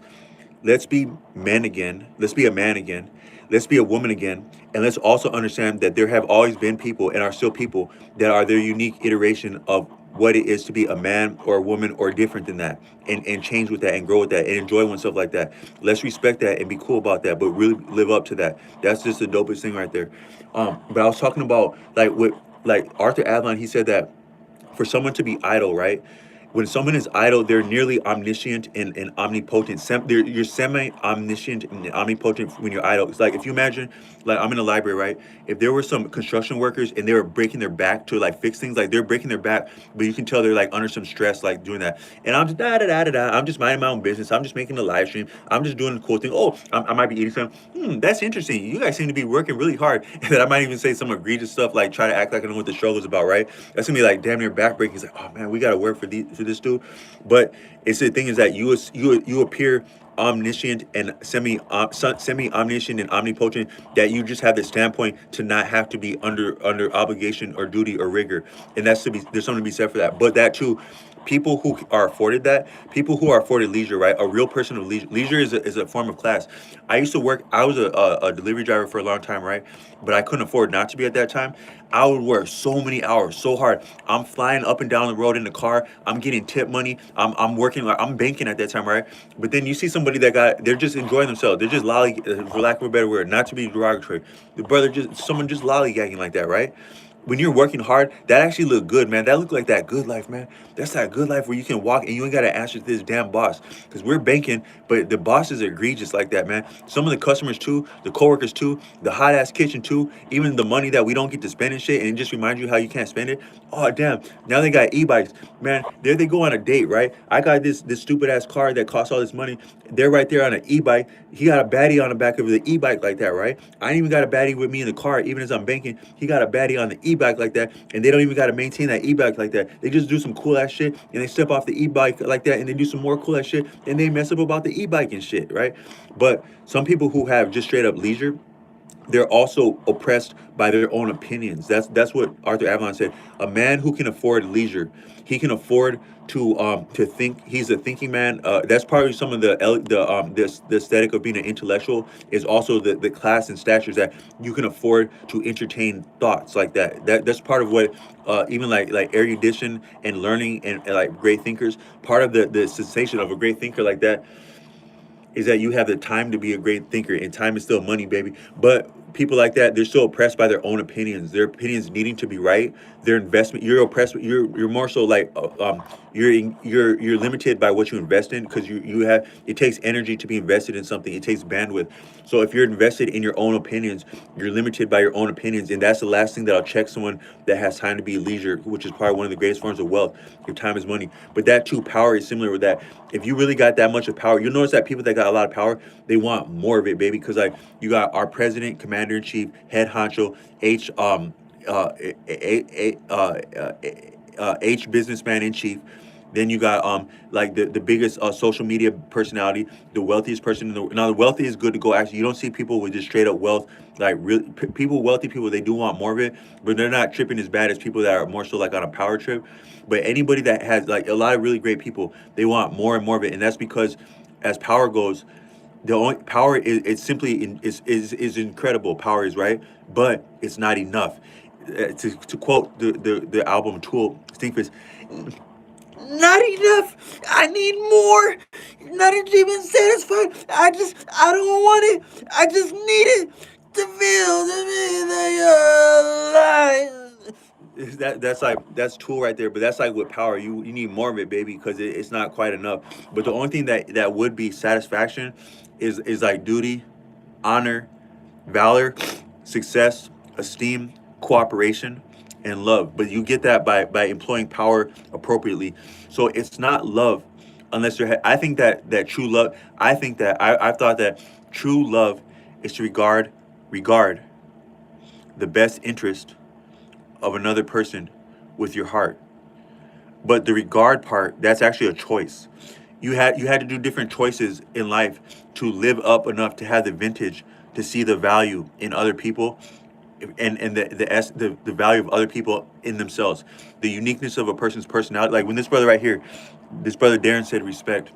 S1: let's be men again. Let's be a man again. Let's be a woman again. And let's also understand that there have always been people and are still people that are their unique iteration of what it is to be a man or a woman or different than that and change with that and grow with that and enjoy oneself like that. Let's respect that and be cool about that, but really live up to that. That's just the dopest thing right there. But I was talking about like Arthur Adlon, he said that for someone to be idle, right? When someone is idle, they're nearly omniscient and omnipotent. You're semi-omniscient and omnipotent when you're idle. It's like if you imagine, like I'm in a library, right? If there were some construction workers and they were breaking their back to like fix things, like they're breaking their back, but you can tell they're like under some stress, like doing that. And I'm just da da da da da. I'm just minding my own business. I'm just making a live stream. I'm just doing the cool thing. Oh, I might be eating something. That's interesting. You guys seem to be working really hard. And then I might even say some egregious stuff, like try to act like I know what the struggle is about, right? That's gonna be like damn near backbreaking. It's like, oh man, we gotta work for this dude. But it's the thing is that you appear omniscient and semi omniscient and omnipotent, that you just have the standpoint to not have to be under obligation or duty or rigor, and there's something to be said for that. But that too, people who are afforded that, people who are afforded leisure, right? A real person of leisure is a form of class. I used to work. I was a delivery driver for a long time, right? But I couldn't afford not to be at that time. I would work so many hours, so hard. I'm flying up and down the road in the car. I'm getting tip money. I'm working, like I'm banking at that time, right? But then you see somebody they're just enjoying themselves. They're just for lack of a better word, not to be derogatory. The brother someone just lollygagging like that, right? When you're working hard, that actually look good, man. That look like that good life, man. That's that good life where you can walk and you ain't gotta answer to this damn boss. Because we're banking, but the bosses are egregious like that, man. Some of the customers too, the coworkers too, the hot ass kitchen too, even the money that we don't get to spend and shit, and it just reminds you how you can't spend it. Oh damn! Now they got e-bikes, man. There they go on a date, right? I got this stupid ass car that costs all this money. They're right there on an e-bike. He got a baddie on the back of the e-bike like that, right? I ain't even got a baddie with me in the car, even as I'm banking. He got a baddie on the e-bike like that, and they don't even got to maintain that e-bike like that. They just do some cool ass shit, and they step off the e-bike like that, and they do some more cool ass shit, and they mess up about the e-bike and shit, right? But some people who have just straight up leisure, they're also oppressed by their own opinions. That's what Arthur Avalon said. A man who can afford leisure, he can afford to think. He's a thinking man. That's probably some of the aesthetic of being an intellectual is also the class and statures that you can afford to entertain thoughts like that. That's part of what even like erudition and learning and like great thinkers. Part of the sensation of a great thinker like that is that you have the time to be a great thinker, and time is still money, baby. But people like that, they're still oppressed by their own opinions, their opinions needing to be right, their investment. You're oppressed. You're more so like you're limited by what you invest in, because you have, it takes energy to be invested in something. It takes bandwidth. So if you're invested in your own opinions, you're limited by your own opinions, and that's the last thing that'll check someone that has time to be leisure, which is probably one of the greatest forms of wealth. Your time is money. But that too, power is similar with that. If you really got that much of power, you'll notice that people that got a lot of power, they want more of it, baby. Because like you got our president, commander in chief, head honcho, H businessman in chief. Then you got like the biggest social media personality, the wealthiest person in the. Now the wealthy is good to go. Actually, you don't see people with just straight up wealth. Like real people, wealthy people, they do want more of it, but they're not tripping as bad as people that are more so like on a power trip. But anybody that has like a lot of really great people, they want more and more of it, and that's because as power goes, the only power it's simply is incredible. Power is right, but it's not enough. To quote the album Tool, Stinkfist, not enough. I need more. Not even satisfied. I don't want it. I just need it to feel to me that you're alive. That's Tool right there. But that's like with power, you need more of it, baby, because it's not quite enough. But the only thing that would be satisfaction is like duty, honor, valor, success, esteem, cooperation, and love. But you get that by employing power appropriately. So it's not love unless you're. I think that true love. I think that I've thought that True love is to regard the best interest of another person with your heart. But the regard part, that's actually a choice. You had to do different choices in life to live up enough to have the vintage to see the value in other people, and the value of other people in themselves, the uniqueness of a person's personality. Like when this brother right here, this brother Darren said respect,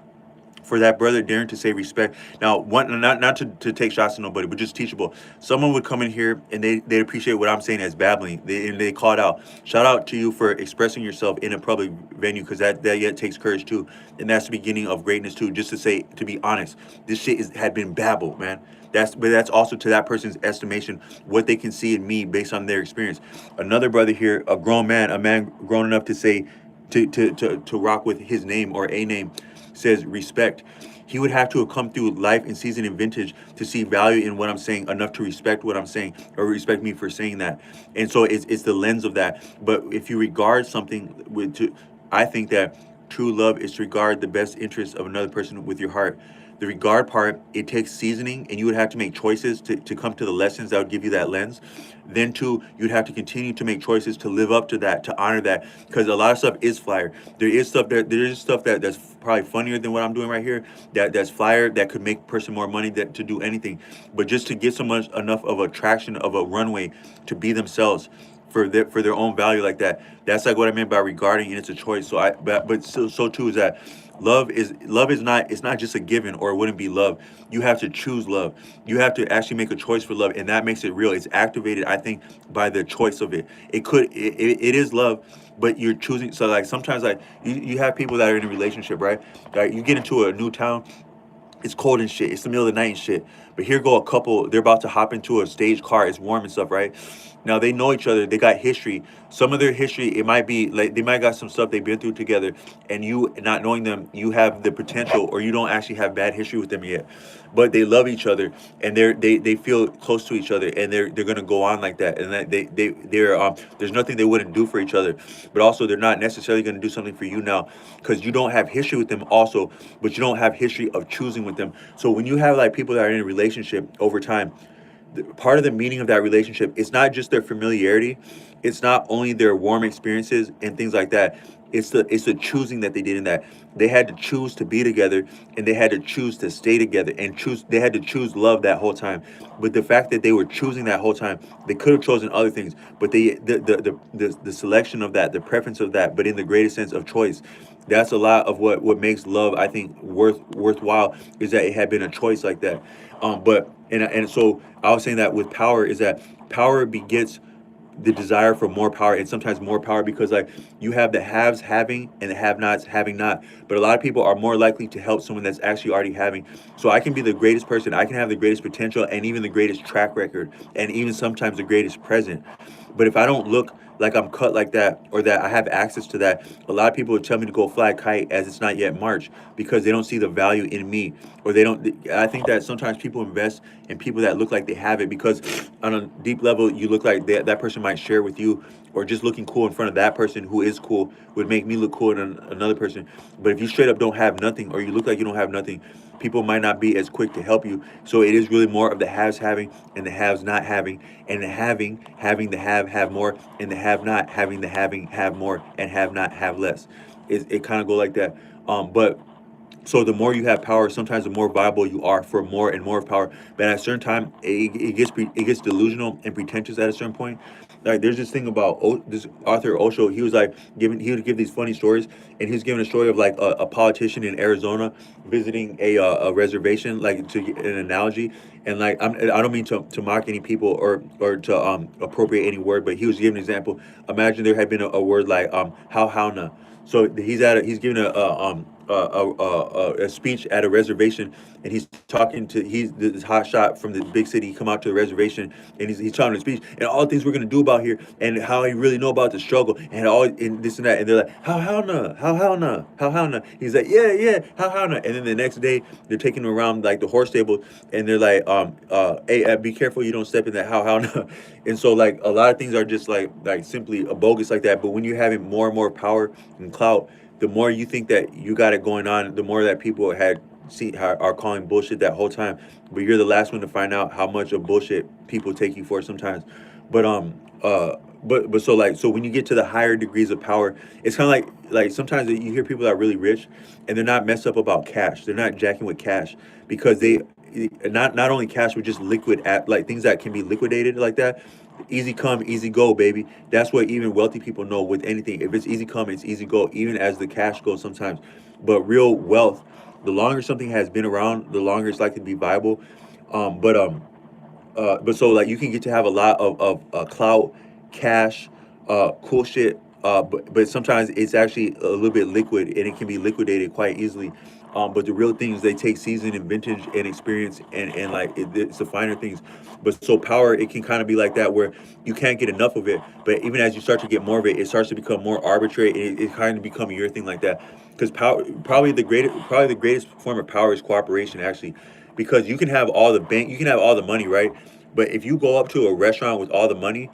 S1: for that brother Darren to say respect. Now, one, not to take shots at nobody, but just teachable. Someone would come in here and they appreciate what I'm saying as babbling. And they call it out. Shout out to you for expressing yourself in a public venue, because that yet takes courage too. And that's the beginning of greatness too. Just to say, to be honest, this shit had been babbled, man. But that's also to that person's estimation, what they can see in me based on their experience. Another brother here, a grown man, a man grown enough to say, to rock with his name or a name, says respect. He would have to have come through life and season and vintage to see value in what I'm saying enough to respect what I'm saying, or respect me for saying that. And so it's the lens of that. But if you regard something I think that true love is to regard the best interest of another person with your heart. The regard part, it takes seasoning, and you would have to make choices to come to the lessons that would give you that lens. Then too, you'd have to continue to make choices to live up to that, to honor that, because a lot of stuff is flyer. There is stuff that's probably funnier than what I'm doing right here. That's flyer, that could make a person more money, that to do anything, but just to get someone enough of a traction, of a runway to be themselves for their own value like that. That's like what I meant by regarding, and it's a choice. So too is that love is not, it's not just a given, or it wouldn't be love. You have to choose love. You have to actually make a choice for love, and that makes it real. It's activated, I think, by the choice of it. It is love, but you're choosing. So like sometimes, like you have people that are in a relationship, right? Like you get into a new town, it's cold and shit. It's the middle of the night and shit. But here go a couple, they're about to hop into a stage car. It's warm and stuff, right? Now they know each other. They got history. Some of their history, it might be like they might got some stuff they've been through together. And you not knowing them, you have the potential, or you don't actually have bad history with them yet. But they love each other, and they feel close to each other, and they're gonna go on like that. And that they're there's nothing they wouldn't do for each other. But also they're not necessarily gonna do something for you now, because you don't have history with them also, but you don't have history of choosing with them. So when you have like people that are in a relationship over time, part of the meaning of that relationship, it's not just their familiarity, it's not only their warm experiences and things like that. It's the choosing that they did in that. They had to choose to be together, and they had to choose to stay together, and choose they had to choose love that whole time. But the fact that they were choosing that whole time, they could have chosen other things, but the selection of that, the preference of that, but in the greatest sense of choice, that's a lot of what makes love, I think, worthwhile, is that it had been a choice like that. But and so I was saying that with power, is that power begets the desire for more power, and sometimes more power, because like you have the haves having and the have nots having not. But a lot of people are more likely to help someone that's actually already having. So I can be the greatest person, I can have the greatest potential, and even the greatest track record, and even sometimes the greatest present. But if I don't look like I'm cut like that, or that I have access to that, a lot of people would tell me to go fly a kite as it's not yet March, because they don't see the value in me, or they don't. I think that sometimes people invest in people that look like they have it, because on a deep level, you look like that person might share with you, or just looking cool in front of that person who is cool would make me look cool than another person. But if you straight up don't have nothing, or you look like you don't have nothing, people might not be as quick to help you. So it is really more of the haves having and the haves not having, and the having the have more, and the have not having the having have more, and have not have less. It kind of go like that. But so the more you have power, sometimes the more viable you are for more and more power. But at a certain time, it gets delusional and pretentious at a certain point. Like there's this thing about this Arthur Osho. He would give these funny stories, and he was giving a story of like a politician in Arizona visiting a reservation, like to get an analogy. And like I don't mean to mock any people, or to appropriate any word, but he was giving an example. Imagine there had been a word like how na. So he's giving a speech at a reservation, and he's talking to he's this hot shot from the big city. He come out to the reservation, and he's talking to speech, and all the things we're gonna do about here, and how he really know about the struggle, and all and this and that. And they're like, how na, how na. He's like, yeah, how na. And then the next day they're taking him around like the horse stable, and they're like, hey, be careful you don't step in that how na. And so like a lot of things are just like simply a bogus like that. But when you're having more and more power and clout, the more you think that you got it going on, the more that people had are calling bullshit that whole time, but you're the last one to find out how much of bullshit people take you for sometimes. But uh but so like so when you get to the higher degrees of power, it's kind of like sometimes you hear people that are really rich and they're not messed up about cash. They're not jacking with cash because they not only cash but just liquid at like things that can be liquidated like that. Easy come, easy go, baby. That's what even wealthy people know with anything. If it's easy come, it's easy go, even as the cash goes sometimes. But real wealth, the longer something has been around, the longer it's likely to be viable. But so like you can get to have a lot of clout, cash, cool shit. But sometimes it's actually a little bit liquid and it can be liquidated quite easily. But the real things they take season and vintage and experience and like it's the finer things. But so power it can kind of be like that where you can't get enough of it. But even as you start to get more of it, it starts to become more arbitrary. It kind of become your thing like that. Because power probably the greatest form of power is cooperation actually, because you can have all the bank, you can have all the money, right? But if you go up to a restaurant with all the money,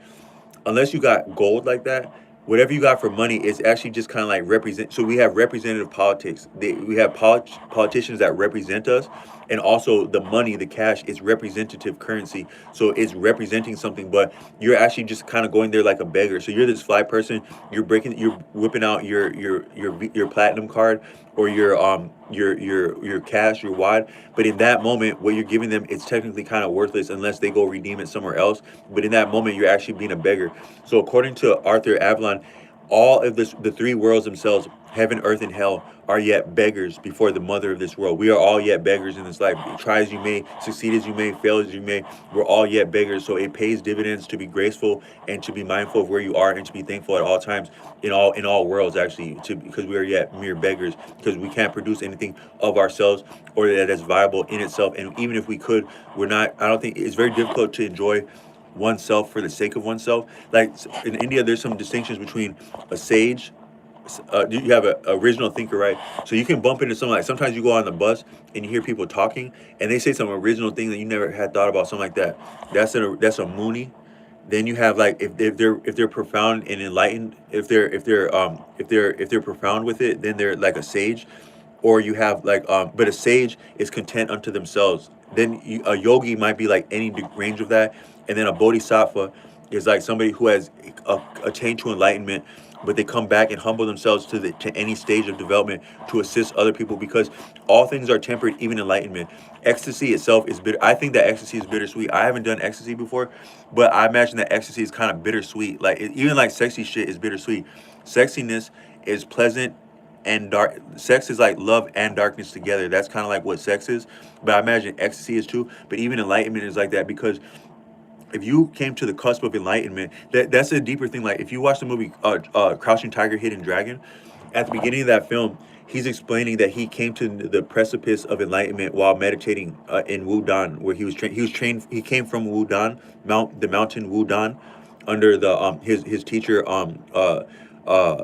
S1: unless you got gold like that, whatever you got for money is actually just kind of like represent. So we have representative politics. We have politicians that represent us, and also the money, the cash, is representative currency. So it's representing something, but you're actually just kind of going there like a beggar. So you're this fly person. You're whipping out your platinum card or your cash, your wad. But in that moment, what you're giving them, it's technically kind of worthless unless they go redeem it somewhere else. But in that moment, you're actually being a beggar. So according to Arthur Avalon, all of the three worlds themselves, heaven, earth, and hell, are yet beggars before the mother of this world. We are all yet beggars in this life. Try as you may, succeed as you may, fail as you may, we're all yet beggars. So it pays dividends to be graceful and to be mindful of where you are and to be thankful at all times in all worlds actually, to because we are yet mere beggars because we can't produce anything of ourselves or that is viable in itself. And even if we could, we're not. I don't think it's very difficult to enjoy oneself for the sake of oneself. Like in India, there's some distinctions between a sage. You have an original thinker, right? So you can bump into someone like sometimes you go on the bus and you hear people talking and they say some original thing that you never had thought about, something like that. That's a Mooney. Then you have like if they're profound and enlightened, if they're profound with it, then they're like a sage. Or you have like but a sage is content unto themselves. Then a yogi might be like any range of that, and then a bodhisattva is like somebody who has attained to enlightenment, but they come back and humble themselves to any stage of development to assist other people because all things are tempered, even enlightenment. Ecstasy itself is bitter. I think that ecstasy is bittersweet. I haven't done ecstasy before, but I imagine that ecstasy is kind of bittersweet. Like even like sexy shit is bittersweet. Sexiness is pleasant and dark. Sex is like love and darkness together. That's kind of like what sex is, but I imagine ecstasy is too. But even enlightenment is like that because if you came to the cusp of enlightenment, that's a deeper thing. Like if you watch the movie Crouching Tiger, Hidden Dragon, at the beginning of that film, he's explaining that he came to the precipice of enlightenment while meditating in Wudan, where he was trained. He was trained. He came from Wudan, the mountain Wudan, under the his teacher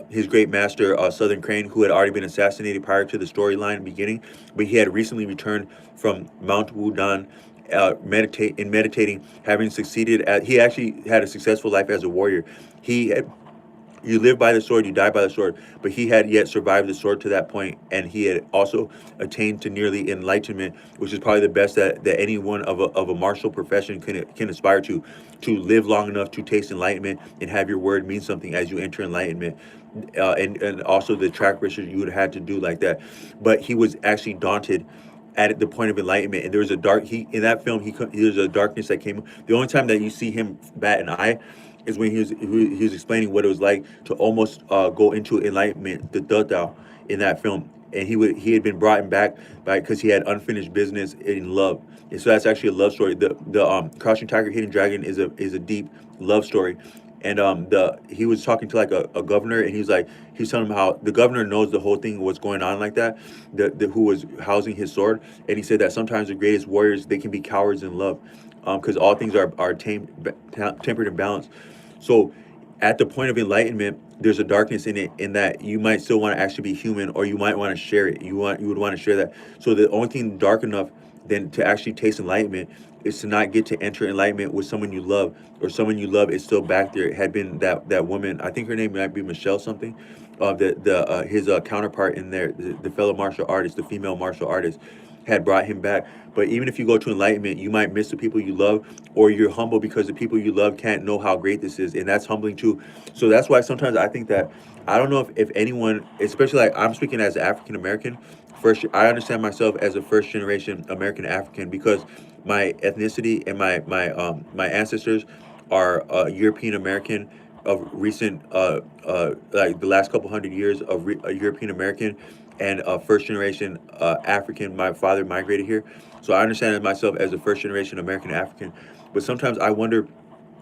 S1: his great master Southern Crane, who had already been assassinated prior to the storyline beginning, but he had recently returned from Mount Wudan, meditating, having succeeded at. He actually had a successful life as a warrior. He had, you live by the sword, you die by the sword. But he had yet survived the sword to that point, and he had also attained to nearly enlightenment, which is probably the best that anyone of a martial profession can aspire to live long enough to taste enlightenment and have your word mean something as you enter enlightenment. And also the track record you would have had to do like that. But he was actually daunted at the point of enlightenment, and there was a dark he in that film. There's a darkness that came. The only time that you see him bat an eye is when he was explaining what it was like to almost go into enlightenment, the Dao, in that film, and he had been brought back by because he had unfinished business in love, and so that's actually a love story. The Crouching Tiger, Hidden Dragon is a deep love story, and the he was talking to like a governor, and he was telling him how the governor knows the whole thing what's going on like that, the who was housing his sword, and he said that sometimes the greatest warriors they can be cowards in love, because all things are tempered and balanced. So at the point of enlightenment, there's a darkness in it, in that you might still want to actually be human, or you might want to share it. You would want to share that. So the only thing dark enough then to actually taste enlightenment is to not get to enter enlightenment with someone you love, or someone you love is still back there. It had been that woman. I think her name might be Michelle something. The his counterpart in there, the fellow martial artist, the female martial artist. had brought him back. But even if you go to enlightenment, you might miss the people you love, or you're humble because the people you love can't know how great this is, and that's humbling too. So that's why sometimes I think that I don't know if anyone, especially like I'm speaking as an African American, first I understand myself as a first generation American African because my ethnicity and my ancestors are European American of recent like the last couple hundred years of European American and first generation African. My father migrated here, so I understand myself as a first generation American African. But sometimes I wonder,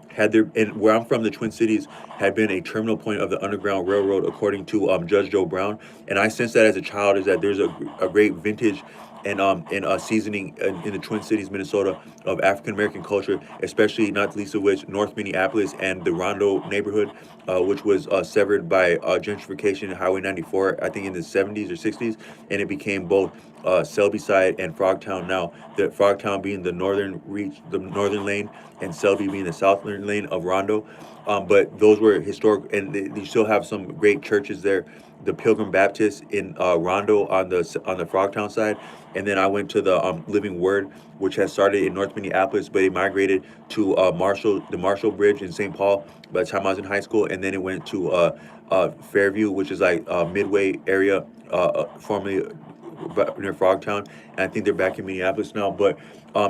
S1: had there, and where I'm from, the Twin Cities had been a terminal point of the Underground Railroad, according to Judge Joe Brown. And I sense that as a child is that there's a great vintage and seasoning in the Twin Cities, Minnesota, of African American culture, especially not least of which North Minneapolis and the Rondo neighborhood, which was severed by gentrification, Highway 94, I think in the 70s or 60s, and it became both Selby side and Frogtown now. The Frogtown being the northern reach, the northern lane, and Selby being the southern lane of Rondo. But those were historic, and you still have some great churches there. The Pilgrim Baptist in Rondo on the Frogtown side, and then I went to the Living Word, which has started in North Minneapolis, but it migrated to the Marshall Bridge in St. Paul by the time I was in high school, and then it went to Fairview, which is like Midway area, formerly near Frogtown, and I think they're back in Minneapolis now. But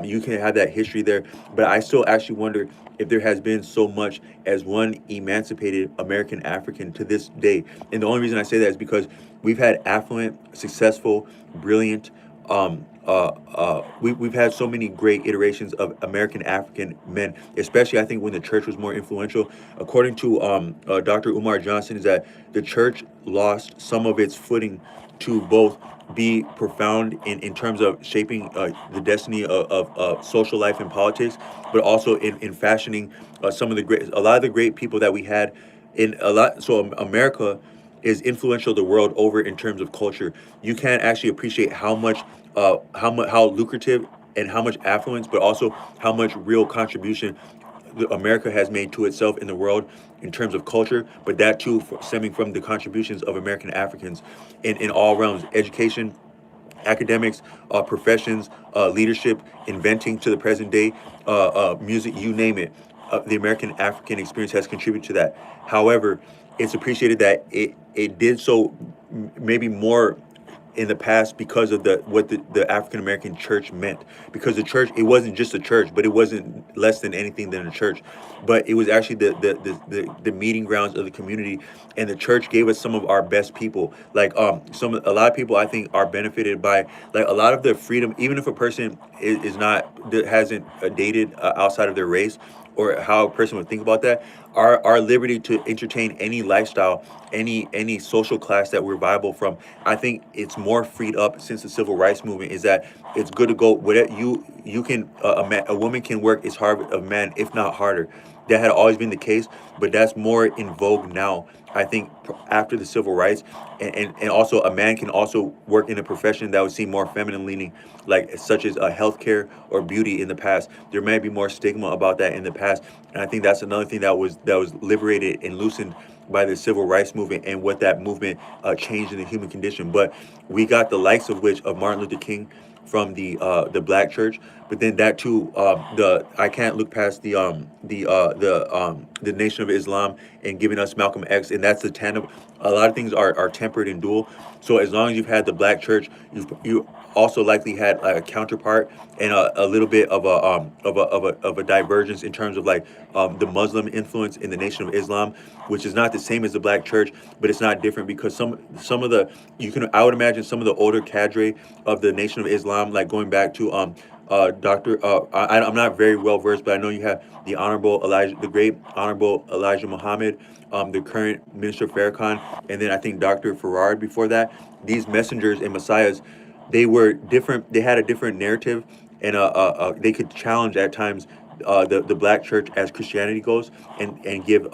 S1: you can have that history there. But I still actually wonder if there has been so much as one emancipated American African to this day. And the only reason I say that is because we've had affluent, successful, brilliant. We've had so many great iterations of American African men, especially I think when the church was more influential. According to Dr. Umar Johnson, is that the church lost some of its footing to both be profound in terms of shaping the destiny of social life and politics, but also in fashioning a lot of the great people that we had in a lot. So America is influential the world over in terms of culture. You can't actually appreciate how lucrative and how much affluence, but also how much real contribution America has made to itself in the world in terms of culture, but that too stemming from the contributions of American Africans in all realms: education, academics, professions, leadership, inventing to the present day, music, you name it. The American African experience has contributed to that. However, it's appreciated that it did so maybe more in the past because of the African American church meant. Because the church, it wasn't just a church, but it wasn't less than anything than a church. But it was actually the meeting grounds of the community, and the church gave us some of our best people. Like a lot of people I think are benefited by like a lot of the freedom, even if a person is not hasn't dated outside of their race, or how a person would think about that, our liberty to entertain any lifestyle, any social class that we're viable from. I think it's more freed up since the civil rights movement. Is that it's good to go whatever you can. A woman can work as hard as a man, if not harder. That had always been the case, but that's more in vogue now. I think after the civil rights, and also a man can also work in a profession that would seem more feminine leaning, like such as healthcare or beauty in the past. There may be more stigma about that in the past, and I think that's another thing that was liberated and loosened by the civil rights movement and what that movement changed in the human condition. But we got the likes of which of Martin Luther King from the black church, but then that too, the I can't look past the Nation of Islam and giving us Malcolm X, and that's the tandem. A lot of things are tempered and dual. So as long as you've had the black church, you also likely had like a counterpart and a little bit of a divergence in terms of like the Muslim influence in the Nation of Islam, which is not the same as the black church, but it's not different because some of the I would imagine some of the older cadre of the Nation of Islam, like going back to Doctor. I'm not very well versed, but I know you have the great Honorable Elijah Muhammad, the current Minister Farrakhan, and then I think Dr. Farrar before that. These messengers and messiahs, they were different. They had a different narrative, and they could challenge at times the black church as Christianity goes, and give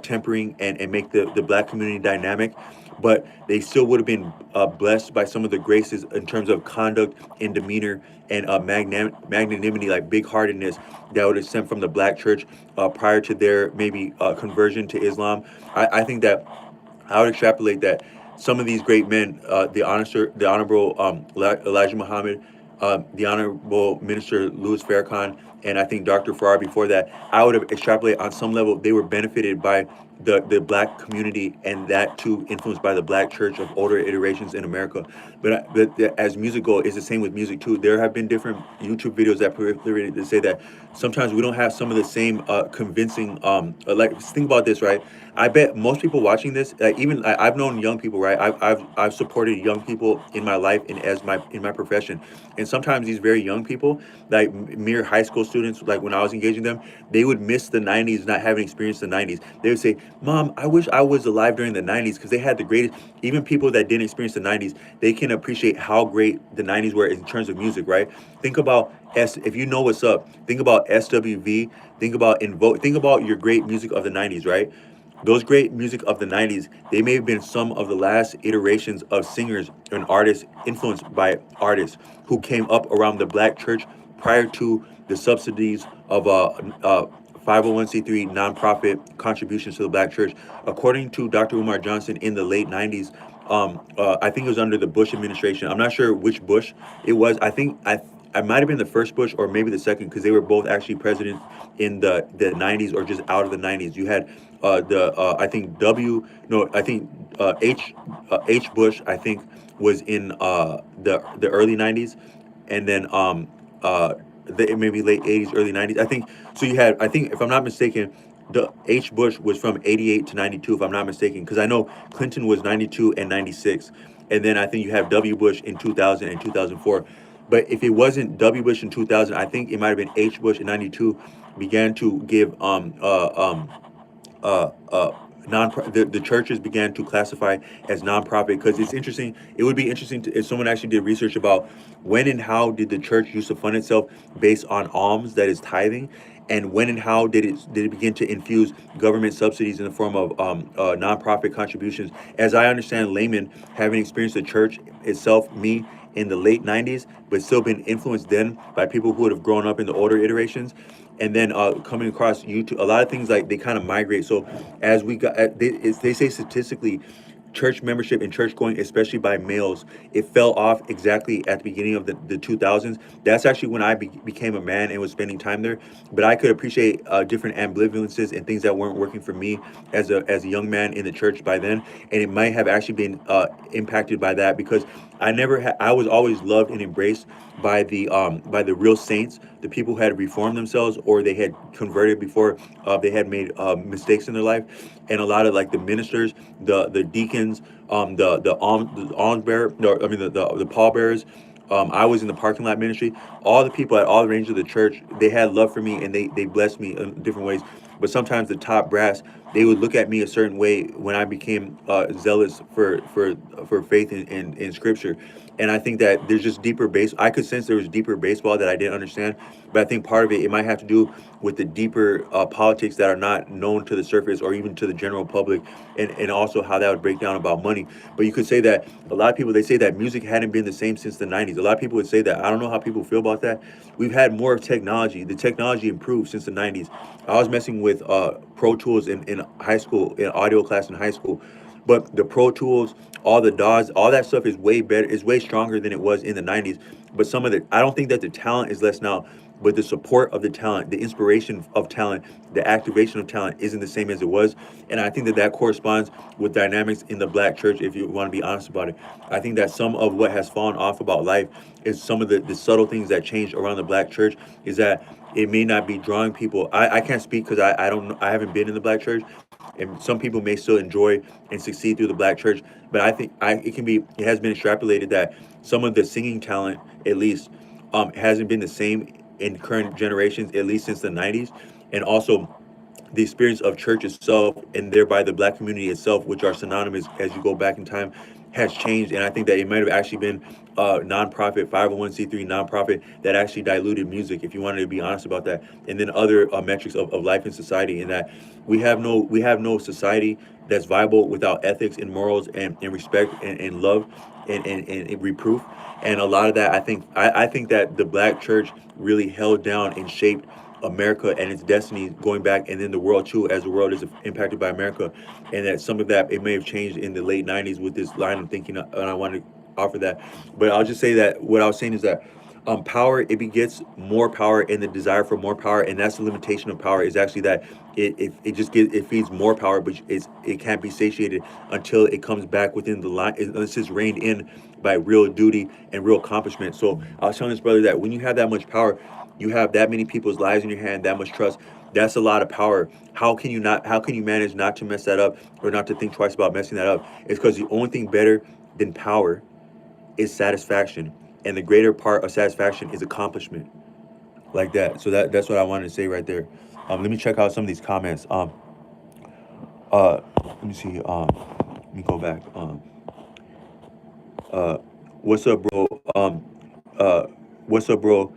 S1: tempering and make the black community dynamic. But they still would have been blessed by some of the graces in terms of conduct and demeanor and magnanimity, like big heartedness, that would have stemmed from the black church prior to their maybe conversion to Islam. I think that I would extrapolate that some of these great men, the honorable Elijah Muhammad, the Honorable Minister Louis Farrakhan, and I think Dr. Farrar before that, I would have extrapolated on some level they were benefited by the black community, and that too influenced by the black church of older iterations in America. But as music go, it's the same with music too. There have been different YouTube videos that proliferated to say that sometimes we don't have some of the same convincing. Like think about this, right? I bet most people watching this, even I've known young people, right? I've supported young people in my life and as my in my profession, and sometimes these very young people, like mere high school students, like when I was engaging them, they would miss the '90s, not having experienced the '90s. They would say, "Mom, I wish I was alive during the '90s because they had the greatest." Even people that didn't experience the '90s, they can appreciate how great the '90s were in terms of music, right? Think about if you know what's up, think about SWV, think about Invoke, think about your great music of the '90s, right? Those great music of the '90s, they may have been some of the last iterations of singers and artists influenced by artists who came up around the black church prior to the subsidies of 501c3 nonprofit contributions to the black church. According to Dr. Umar Johnson in the late '90s, I think it was under the Bush administration. I'm not sure which Bush it was. I might have been the first Bush or maybe the second because they were both actually president in the '90s or just out of the '90s. You had the I think W no I think H Bush I think was in the early '90s, and then maybe late '80s, early '90s. I think so. You had I think if I'm not mistaken, the H Bush was from '88 to '92 if I'm not mistaken because I know Clinton was '92 and '96, and then I think you have W Bush in 2000 and 2004. But if it wasn't W Bush in 2000, I think it might have been H Bush in '92 began to give uh, uh, the churches began to classify as nonprofit because it's interesting. It would be interesting if someone actually did research about when and how did the church used to fund itself based on alms, that is tithing, and when and how did it begin to infuse government subsidies in the form of nonprofit contributions. As I understand, layman having experienced the church itself, me in the late '90s, but still been influenced then by people who would have grown up in the older iterations and then coming across YouTube, a lot of things like they kind of migrate. So as we got, they say statistically, church membership and church going, especially by males, it fell off exactly at the beginning of the 2000s. That's actually when I became a man and was spending time there. But I could appreciate different ambivalences and things that weren't working for me as a young man in the church by then, and it might have actually been impacted by that because I was always loved and embraced by the real saints, the people who had reformed themselves or they had converted before they had made mistakes in their life, and a lot of like the ministers, the deacons, the alms bearer, no, I mean the pallbearers. I was in the parking lot ministry. All the people at all the ranges of the church, they had love for me and they blessed me in different ways. But sometimes the top brass, they would look at me a certain way when I became zealous for faith in Scripture. And I think that there's just deeper base. I could sense there was deeper baseball that I didn't understand. But I think part of it might have to do with the deeper politics that are not known to the surface or even to the general public, and also how that would break down about money. But you could say that a lot of people, they say that music hadn't been the same since the '90s. A lot of people would say that. I don't know how people feel about that. We've had more technology. The technology improved since the '90s. I was messing with Pro Tools in high school, in audio class in high school. But the Pro Tools, all the DAWs, all that stuff is way better, is way stronger than it was in the '90s. But some of the, I don't think that the talent is less now, but the support of the talent, the inspiration of talent, the activation of talent isn't the same as it was. And I think that that corresponds with dynamics in the black church, if you want to be honest about it. I think that some of what has fallen off about life is some of the subtle things that changed around the black church is that it may not be drawing people. I can't speak because I don't, I haven't been in the black church, and some people may still enjoy and succeed through the black church. But I think it has been extrapolated that some of the singing talent, at least, hasn't been the same in current generations, at least since the '90s, and also the experience of church itself and thereby the black community itself, which are synonymous as you go back in time, has changed. And I think that it might have actually been nonprofit, 501c3 nonprofit that actually diluted music, if you wanted to be honest about that. And then other metrics of life and society, in that we have no society that's viable without ethics and morals and respect and love and reproof. And a lot of that, I think that the black church really held down and shaped America and its destiny going back, and then the world too, as the world is impacted by America. And that some of that, it may have changed in the late '90s with this line of thinking, and I want to offer that. But I'll just say that what I was saying is that Power, it begets more power, and the desire for more power, and that's the limitation of power, is actually that it just gives, it feeds more power, but it can't be satiated until it comes back within the line, unless it's reined in by real duty and real accomplishment. So I was telling this brother that when you have that much power, you have that many people's lives in your hand, that much trust, that's a lot of power. How can you manage not to mess that up, or not to think twice about messing that up? It's because the only thing better than power is satisfaction, and the greater part of satisfaction is accomplishment, like that. So that's what I wanted to say right there. Let me check out some of these comments. Let me see. Let me go back. Uh, what's up, bro? Uh, what's up, bro?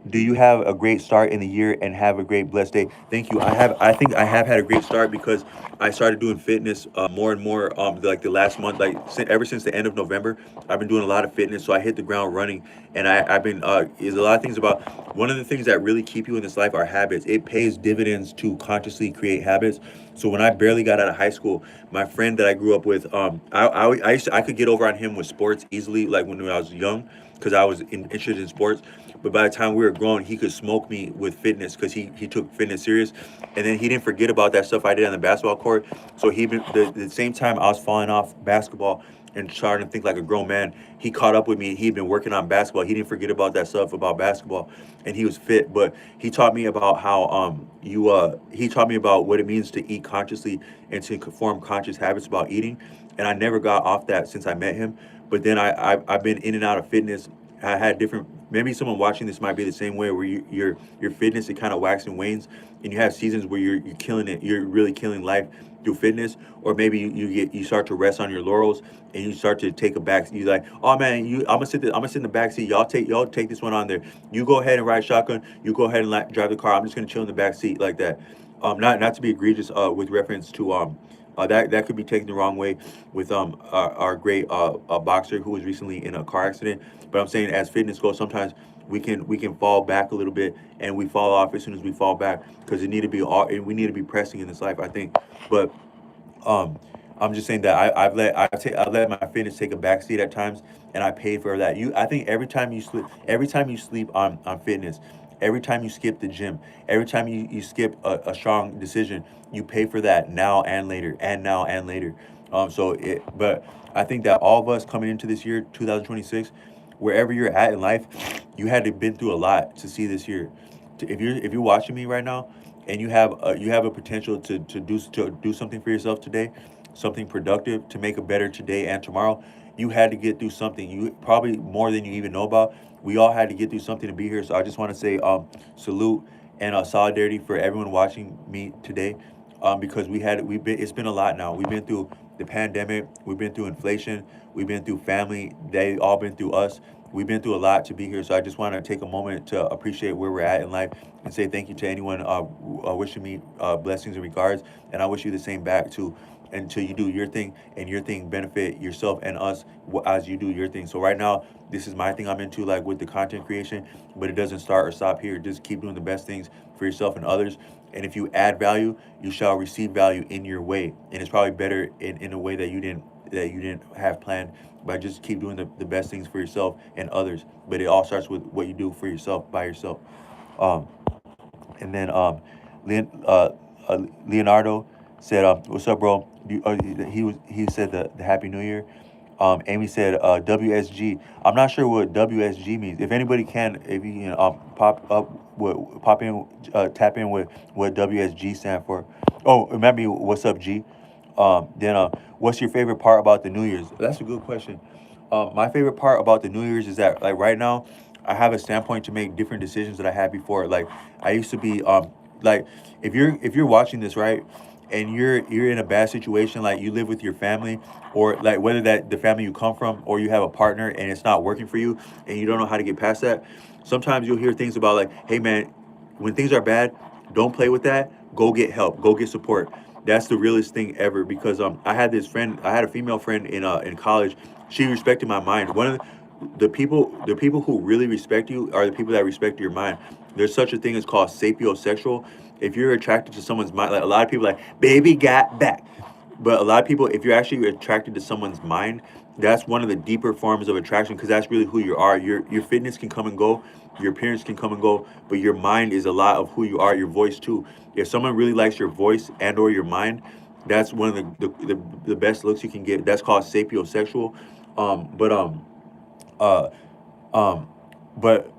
S1: Do you have a great start in the year and have a great blessed day? Thank you. I think I have had a great start because I started doing fitness more and more, like the last month, like ever since the end of November. I've been doing a lot of fitness, so I hit the ground running, and I've been is a lot of things about, one of the things that really keep you in this life are habits. It pays dividends to consciously create habits. So when I barely got out of high school, my friend that I grew up with, I could get over on him with sports easily, like when I was young, because I was interested in sports. But by the time we were grown, he could smoke me with fitness because he took fitness serious. And then he didn't forget about that stuff I did on the basketball court. So he been the same time I was falling off basketball and starting to think like a grown man, he caught up with me. He'd been working on basketball. He didn't forget about that stuff about basketball, and he was fit. But he taught me about how he taught me about what it means to eat consciously and to form conscious habits about eating. And I never got off that since I met him. But then I've been in and out of fitness. I had different. Maybe someone watching this might be the same way, where your fitness, it kind of waxes and wanes, and you have seasons where you're killing it. You're really killing life through fitness, or maybe you start to rest on your laurels, and you start to take a back. You like, oh man, I'm gonna sit in the back seat. Y'all take this one on there. You go ahead and ride shotgun. You go ahead and drive the car. I'm just gonna chill in the back seat like that. Not to be egregious with reference to that could be taken the wrong way with our great boxer who was recently in a car accident. But I'm saying, as fitness goes, sometimes we can fall back a little bit, and we fall off as soon as we fall back, because it need to be all, we need to be pressing in this life, I think. But um, I'm just saying that I've let my fitness take a backseat at times, and I paid for that. I think every time you sleep on fitness, every time you skip the gym, every time you skip a strong decision, you pay for that now and later, and now and later. But I think that all of us coming into this year, 2026, wherever you're at in life, you had to been through a lot to see this year. If you're watching me right now, and you have a potential to do something for yourself today, something productive to make a better today and tomorrow, you had to get through something. You probably more than you even know about. We all had to get through something to be here. So I just want to say salute and solidarity for everyone watching me today, because we've been it's been a lot now. We've been through the pandemic, we've been through inflation, we've been through family. They all been through us. We've been through a lot to be here. So I just want to take a moment to appreciate where we're at in life, and say thank you to anyone wishing me blessings and regards. And I wish you the same back too, until you do your thing, and your thing benefit yourself and us as you do your thing. So right now, this is my thing I'm into, like with the content creation, but it doesn't start or stop here. Just keep doing the best things for yourself and others. And if you add value, you shall receive value in your way. And it's probably better in a way that you didn't have planned. But just keep doing the best things for yourself and others. But it all starts with what you do for yourself by yourself. Um, and then Leon, Leonardo said, "What's up, bro?" He said the Happy New Year. Amy said WSG. I'm not sure what WSG means. If anybody can, if you can tap in with what WSG stand for. Oh, remember, what's up, G? Then what's your favorite part about the New Year's? That's a good question. My favorite part about the New Year's is that, like, right now, I have a standpoint to make different decisions that I had before. Like, I used to be like, if you're watching this, right, and you're in a bad situation, like you live with your family, or like whether that the family you come from, or you have a partner and it's not working for you, and you don't know how to get past that. Sometimes you'll hear things about, like, hey man, when things are bad, don't play with that. Go get help. Go get support. That's the realest thing ever, because I had a female friend in college. She respected my mind. One of the people who really respect you are the people that respect your mind. There's such a thing as called sapiosexual. If you're attracted to someone's mind, like a lot of people, like, baby got back. But a lot of people, if you're actually attracted to someone's mind, that's one of the deeper forms of attraction because that's really who you are. Your fitness can come and go, your appearance can come and go, but your mind is a lot of who you are. Your voice too. If someone really likes your voice and or your mind, that's one of the best looks you can get. That's called sapiosexual. But uh um but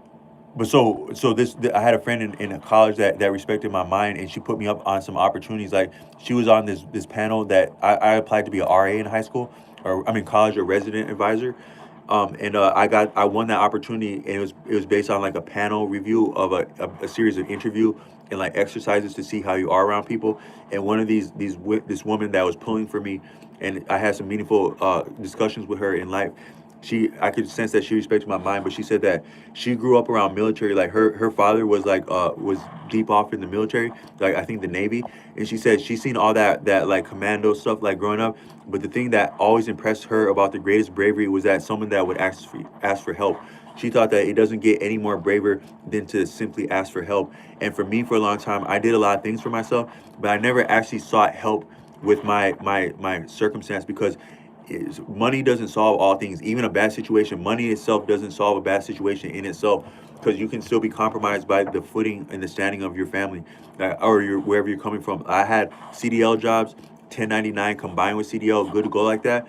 S1: I had a friend in college that respected my mind, and she put me up on some opportunities. Like she was on this panel that I applied to be a RA in high school, or I mean college, or resident advisor. And I won that opportunity, and it was based on like a panel review of a series of interview and like exercises to see how you are around people. And one of this woman that was pulling for me, and I had some meaningful discussions with her in life. I could sense that she respected my mind, but she said that she grew up around military. Like her father was like was deep off in the military, like I think the Navy. And she said she's seen all that like commando stuff like growing up. But the thing that always impressed her about the greatest bravery was that someone that would ask for help. She thought that it doesn't get any more braver than to simply ask for help. And for me, for a long time, I did a lot of things for myself, but I never actually sought help with my circumstance because money doesn't solve all things. Even a bad situation, money itself doesn't solve a bad situation in itself, because you can still be compromised by the footing and the standing of your family, or wherever you're coming from. I had CDL jobs, 1099 combined with CDL, good to go like that,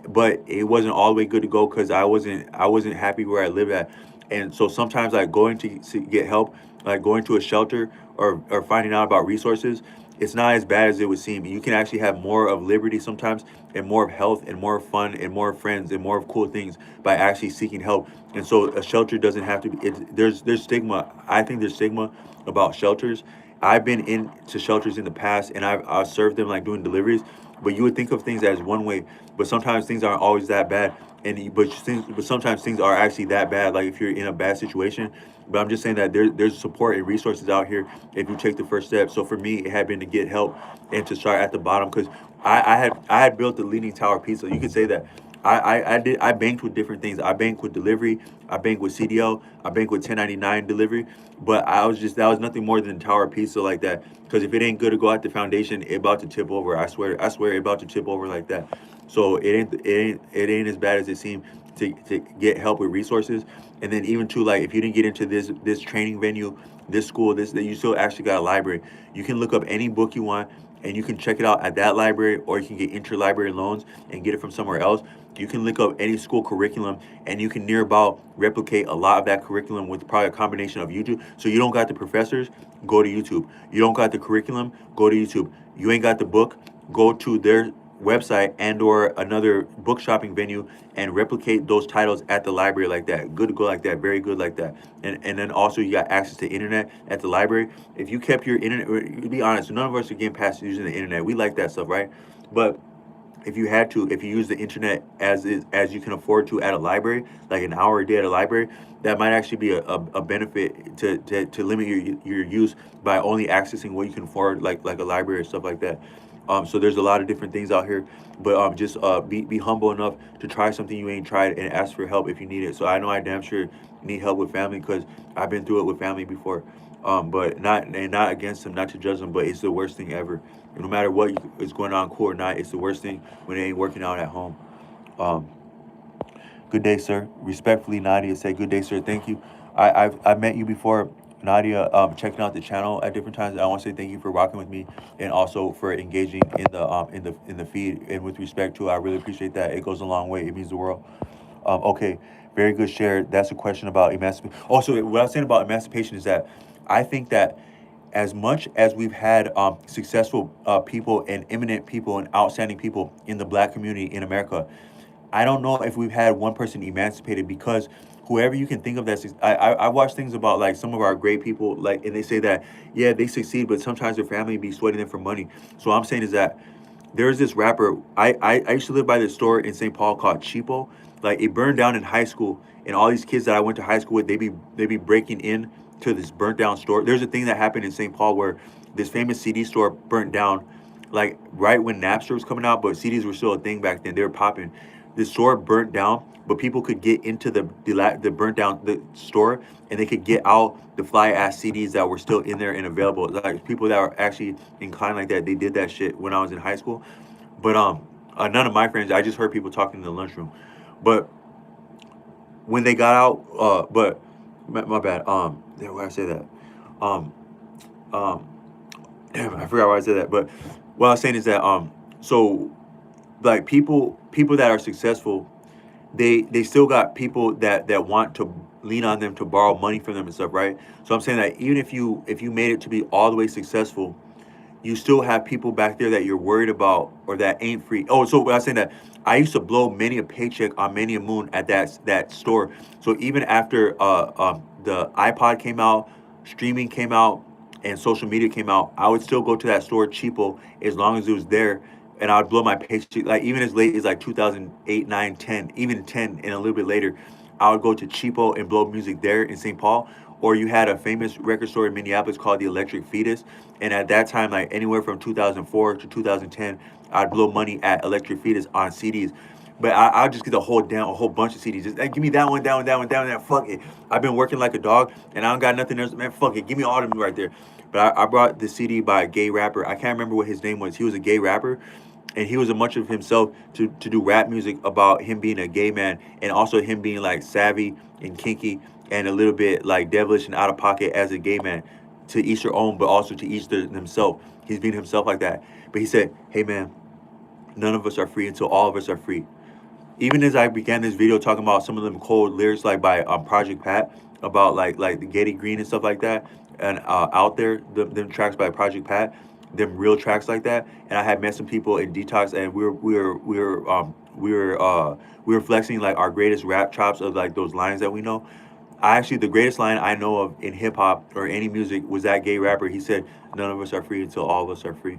S1: but it wasn't all the way good to go because I wasn't happy where I lived at. And so sometimes like going to get help, like going to a shelter, or finding out about resources, it's not as bad as it would seem. You can actually have more of liberty sometimes, and more of health, and more of fun, and more of friends, and more of cool things by actually seeking help. And so a shelter doesn't have to be. There's stigma. I think there's stigma about shelters. I've been into shelters in the past, and I've served them like doing deliveries. But you would think of things as one way, but sometimes things aren't always that bad. But sometimes things are actually that bad. Like if you're in a bad situation. But I'm just saying that there's support and resources out here if you take the first step. So for me, it had been to get help and to start at the bottom, because I had built the Leaning Tower Pizza. You could say that I banked with different things. I banked with delivery. I banked with CDL. I banked with 1099 delivery. But that was nothing more than Tower Pizza like that. Because if it ain't good to go at the foundation, it about to tip over. I swear, it about to tip over like that. So it ain't as bad as it seemed to get help with resources. And then even too, like if you didn't get into this training venue, this school, this that, you still actually got a library. You can look up any book you want, and you can check it out at that library, or you can get interlibrary loans and get it from somewhere else. You can look up any school curriculum, and you can near about replicate a lot of that curriculum with probably a combination of YouTube. So you don't got the professors, go to YouTube. You don't got the curriculum, go to YouTube. You ain't got the book, go to their website and or another book shopping venue and replicate those titles at the library like that. Good to go like that, very good like that. And then also you got access to internet at the library. If you kept your internet, to be honest, none of us are getting past using the internet. We like that stuff, right? But if you use the internet as you can afford to at a library, like an hour a day at a library, that might actually be a benefit to limit your use by only accessing what you can afford, like a library or stuff like that. So there's a lot of different things out here, but just be humble enough to try something you ain't tried and ask for help if you need it. So I know I damn sure need help with family because I've been through it with family before. But not against them, not to judge them, but it's the worst thing ever. No matter what is going on, cool or not, it's the worst thing when it ain't working out at home. Um, Good day, sir. Respectfully, Nadia, say good day, sir. Thank you. I've met you before, Nadia. Checking out the channel at different times. I want to say thank you for rocking with me, and also for engaging in the feed. And with respect to it, I really appreciate that. It goes a long way. It means the world. Okay, very good share. That's a question about emancipation. Also, what I was saying about emancipation is that I think that as much as we've had successful people and eminent people and outstanding people in the Black community in America, I don't know if we've had one person emancipated, because whoever you can think of I watch things about like some of our great people, like, and they say that, yeah, they succeed, but sometimes their family be sweating them for money. So what I'm saying is that there's this rapper. I used to live by this store in St. Paul called Cheapo. Like it burned down in high school, and all these kids that I went to high school with, they be breaking in to this burnt down store. There's a thing that happened in St. Paul where this famous CD store burnt down, like right when Napster was coming out, but CDs were still a thing back then. They were popping. The store burnt down, but people could get into the burnt down the store, and they could get out the fly ass CDs that were still in there and available. Like people that were actually inclined like that, they did that shit when I was in high school. But none of my friends. I just heard people talking in the lunchroom. But when they got out, but my bad. Where did I say that? Um, um, damn, I forgot why I said that. But what I was saying is that so like people that are successful, they still got people that want to lean on them to borrow money from them and stuff, right? So I'm saying that even if you made it to be all the way successful, you still have people back there that you're worried about or that ain't free. Oh, so I was saying that I used to blow many a paycheck on many a moon at that store. So even after the iPod came out, streaming came out, and social media came out, I would still go to that store cheapo as long as it was there, and I would blow my paycheck like even as late as like 2008, 9, 10, even 10, and a little bit later, I would go to cheapo and blow music there in St. Paul. Or you had a famous record store in Minneapolis called the Electric Fetus, and at that time, like anywhere from 2004 to 2010, I'd blow money at Electric Fetus on CDs. But I'll just get a whole bunch of CDs. Just hey, give me that one, that one, that one, that one, that. Fuck it. I've been working like a dog, and I don't got nothing else. Man, fuck it. Give me all of them right there. But I brought the CD by a gay rapper. I can't remember what his name was. He was a gay rapper, and he was a much of himself to do rap music about him being a gay man and also him being like savvy and kinky and a little bit like devilish and out of pocket as a gay man. To each their own, but also to each themselves. He's being himself like that. But he said, "Hey man, none of us are free until all of us are free." Even as I began this video talking about some of them cold lyrics like by Project Pat about like the Getty Green and stuff like that, and out there them tracks by Project Pat, them real tracks like that, and I had met some people in Detox, and we were flexing like our greatest rap chops of like those lines that we know. I actually the greatest line I know of in hip hop or any music was that gay rapper. He said, "None of us are free until all of us are free."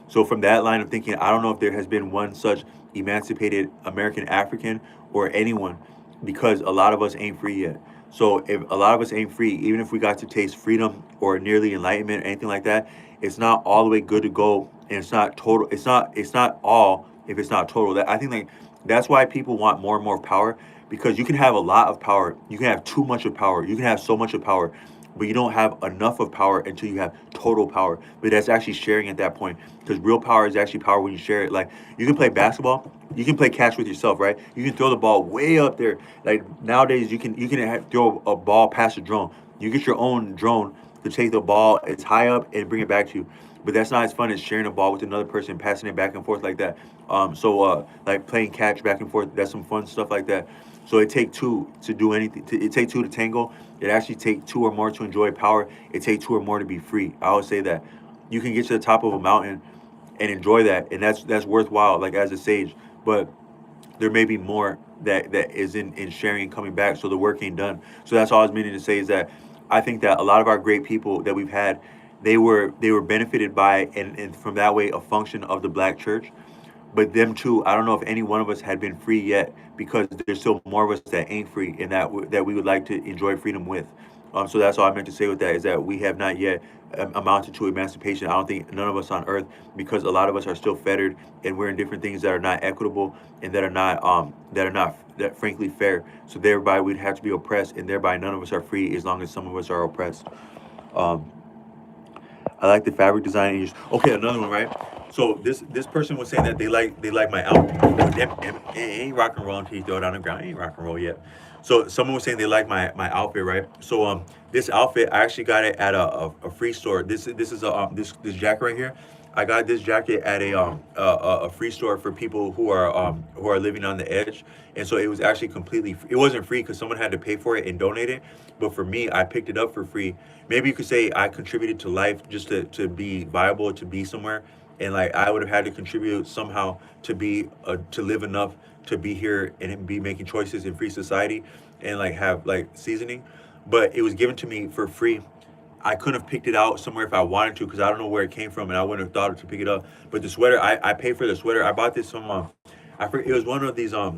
S1: So from that line of thinking, I don't know if there has been one such emancipated American African or anyone, because a lot of us ain't free yet. So if a lot of us ain't free, even if we got to taste freedom or nearly enlightenment or anything like that, it's not all the way good to go, and it's not total. It's not all if it's not total. That I think like that's why people want more and more power, because you can have a lot of power, you can have too much of power, you can have so much of power, but you don't have enough of power until you have total power. But that's actually sharing at that point, because real power is actually power when you share it. Like you can play basketball, you can play catch with yourself, right? You can throw the ball way up there. Like nowadays, you can throw a ball past a drone. You get your own drone to take the ball as high up and bring it back to you. But that's not as fun as sharing a ball with another person, passing it back and forth like that. Like playing catch back and forth, that's some fun stuff like that. So it take two to do anything. It take two to tango. It actually take two or more to enjoy power. It take two or more to be free. I always say that you can get to the top of a mountain and enjoy that, and that's worthwhile. Like as a sage, but there may be more that is in sharing and coming back. So the work ain't done. So that's all I was meaning to say is that I think that a lot of our great people that we've had, they were benefited by and from that way a function of the black church. But them too, I don't know if any one of us had been free yet, because there's still more of us that ain't free and that we would like to enjoy freedom with. So that's all I meant to say with that is that we have not yet amounted to emancipation. I don't think none of us on earth, because a lot of us are still fettered and we're in different things that are not equitable and that are not that frankly fair. So thereby we'd have to be oppressed, and thereby none of us are free as long as some of us are oppressed. Um, I like the fabric design. Okay, another one, right? So this person was saying that they like my outfit. It ain't rock and roll until you throw it on the ground. It ain't rock and roll yet. So someone was saying they like my outfit, right? So this outfit I actually got it at a free store. This is a this jacket right here. I got this jacket at a free store for people who are living on the edge, and so it was actually completely. It wasn't free because someone had to pay for it and donate it, but for me, I picked it up for free. Maybe you could say I contributed to life just to be viable, to be somewhere, and like I would have had to contribute somehow to live enough to be here and be making choices in free society, and like have like seasoning, but it was given to me for free. I couldn't have picked it out somewhere if I wanted to, because I don't know where it came from and I wouldn't have thought to pick it up. But the sweater, I paid for the sweater. I bought this from I forget, it was one of these I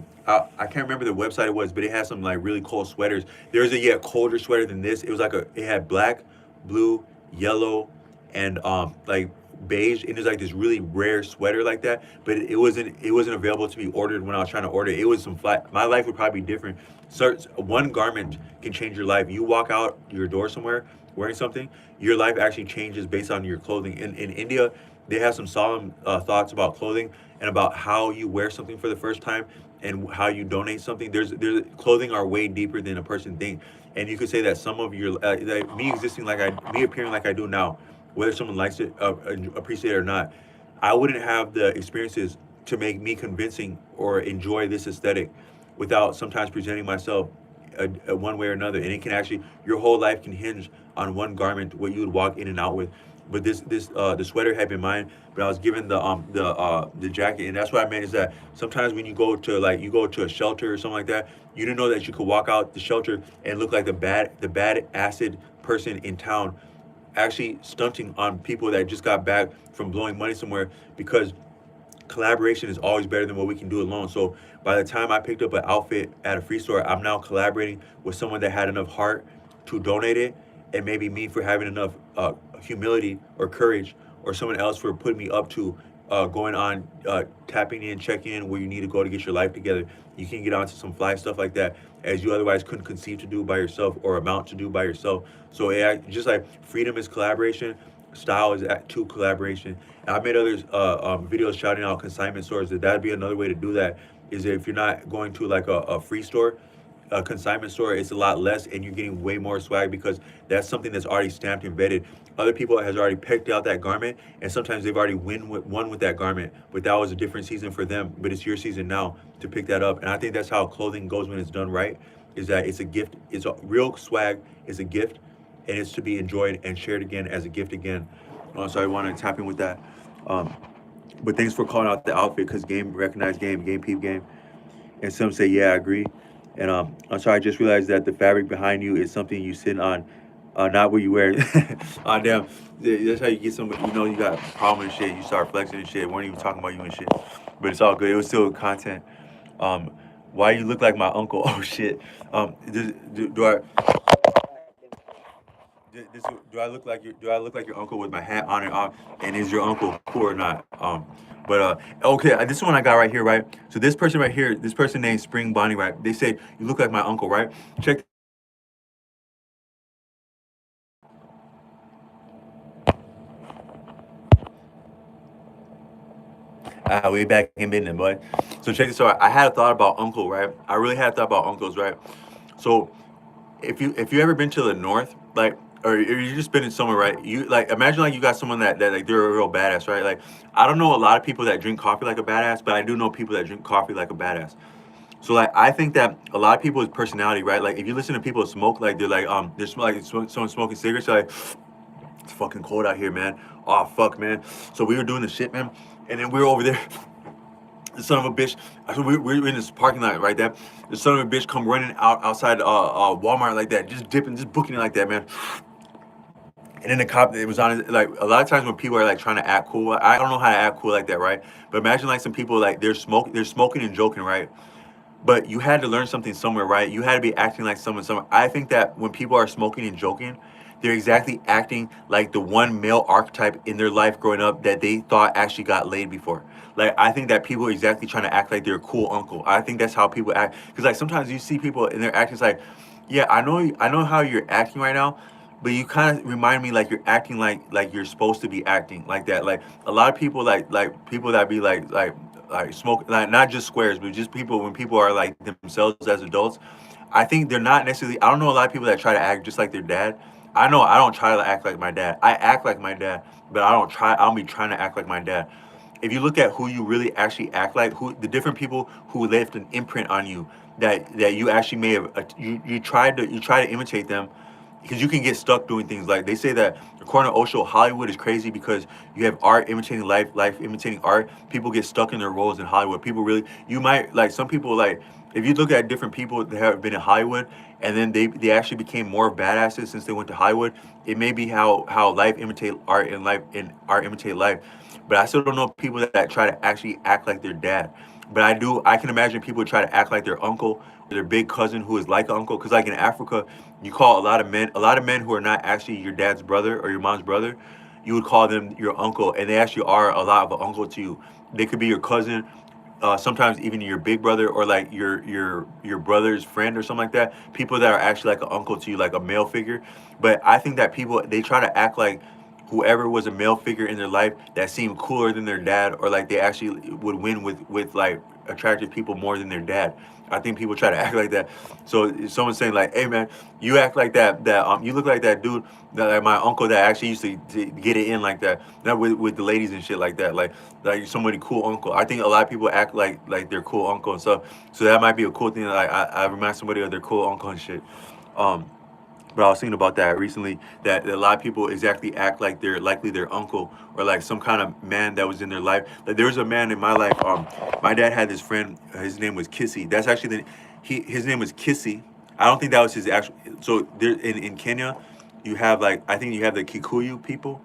S1: can't remember the website it was, but it had some like really cold sweaters. There's a yet colder sweater than this. It was like it had black, blue, yellow, and like beige, and it was like this really rare sweater like that. But it wasn't available to be ordered when I was trying to order it. It was some flat. My life would probably be different. So one garment can change your life. You walk out your door somewhere wearing something, your life actually changes based on your clothing. In India, they have some solemn thoughts about clothing. and about how you wear something for the first time and how you donate something. There's clothing are way deeper than a person thinks, and you could say that some of your like me existing like me appearing like I do now, whether someone likes it, appreciate it or not, I wouldn't have the experiences to make me convincing or enjoy this aesthetic without sometimes presenting myself a one way or another. And it can actually, your whole life can hinge on one garment, what you would walk in and out with. But the sweater had been mine, but I was given the jacket, and that's what I meant is that sometimes when you go to you go to a shelter or something like that, you didn't know that you could walk out the shelter and look like the bad acid person in town, actually stunting on people that just got back from blowing money somewhere, because collaboration is always better than what we can do alone. So by the time I picked up an outfit at a free store, I'm now collaborating with someone that had enough heart to donate it, and maybe me for having enough humility or courage, or someone else for putting me up to going on, tapping in, checking in where you need to go to get your life together. You can get onto some fly stuff like that as you otherwise couldn't conceive to do by yourself or amount to do by yourself. So just like freedom is collaboration, style is to collaboration. And I've made others videos shouting out consignment stores. That'd be another way to do that. Is if you're not going to like a free store, a consignment store, it's a lot less, and you're getting way more swag because that's something that's already stamped and vetted. Other people has already picked out that garment, and sometimes they've already won with that garment. But that was a different season for them. But it's your season now to pick that up. And I think that's how clothing goes when it's done right. Is that it's a gift. It's a real swag. Is a gift, and it's to be enjoyed and shared again as a gift again. So I want to tap in with that. Um, but thanks for calling out the outfit because game recognized game peep game. And some say, yeah, I agree. And I'm sorry, I just realized that the fabric behind you is something you sit on, not what you wear. Damn. That's how you get some, you got a problem and shit. You start flexing and shit. Weren't even talking about you and shit. But it's all good. It was still content. Um, why you look like my uncle? Oh, shit. Do I look like your uncle with my hat on and off? And is your uncle cool or not? But okay, this one I got right here, right? So this person right here, this person named Spring Bonnie, right? They say you look like my uncle, right? Check. Way back in business, boy. So check this out. I had a thought about uncle, right? I really had a thought about uncles, right? So if you ever been to the north, like, or you just been in somewhere, right? You like imagine like you got someone that like they're a real badass, right? Like I don't know a lot of people that drink coffee like a badass, but I do know people that drink coffee like a badass. So like I think that a lot of people's personality, right? Like if you listen to people smoke, like they're like someone smoking cigarettes, they're like it's fucking cold out here, man. Oh fuck, man. So we were doing the shit, man, and then we were over there. The son of a bitch. So we're in this parking lot right there. The son of a bitch come running outside Walmart like that, just dipping, just booking it like that, man. And then the cop, it was on like a lot of times when people are like trying to act cool. I don't know how to act cool like that, right? But imagine like some people like they're smoking and joking, right? But you had to learn something somewhere, right? You had to be acting like someone somewhere. I think that when people are smoking and joking, they're exactly acting like the one male archetype in their life growing up that they thought actually got laid before. Like I think that people are exactly trying to act like they're a cool uncle. I think that's how people act. Because like sometimes you see people and they're acting it's like, yeah, I know how you're acting right now, but you kind of remind me like you're acting like you're supposed to be acting like that. Like a lot of people like people that be like smoke like not just squares, but just people when people are like themselves as adults. I think they're not necessarily. I don't know a lot of people that try to act just like their dad. I know I don't try to act like my dad. I act like my dad, but I don't try. I don't be trying to act like my dad. If you look at who you really actually act like, who the different people who left an imprint on you, that you actually may have you try to imitate them, because you can get stuck doing things like they say that according to Osho, Hollywood is crazy because you have art imitating life, life imitating art. People get stuck in their roles in Hollywood. People really, you might like some people like if you look at different people that have been in Hollywood and then they actually became more badasses since they went to Hollywood. It may be how life imitate art and art imitate life. But I still don't know people that try to actually act like their dad. But I can imagine people try to act like their uncle, their big cousin who is like an uncle. Because like in Africa, you call a lot of men who are not actually your dad's brother or your mom's brother, you would call them your uncle, and they actually are a lot of an uncle to you. They could be your cousin, sometimes even your big brother or like your brother's friend or something like that. People that are actually like an uncle to you, like a male figure. But I think that people they try to act like whoever was a male figure in their life that seemed cooler than their dad, or like they actually would win with like attractive people more than their dad. I think people try to act like that. So if someone's saying like, "Hey man, you act like that you look like that dude that like my uncle that actually used to get it in like that, not with the ladies and shit like that, like somebody cool uncle." I think a lot of people act like their cool uncle and stuff. So that might be a cool thing. Like I remind somebody of their cool uncle and shit. Um, but I was thinking about that recently, that a lot of people exactly act like they're likely their uncle or like some kind of man that was in their life. Like there was a man in my life. My dad had this friend. His name was Kissy. That's actually his name was Kissy. I don't think that was his actual. So there in Kenya, you have like I think you have the Kikuyu people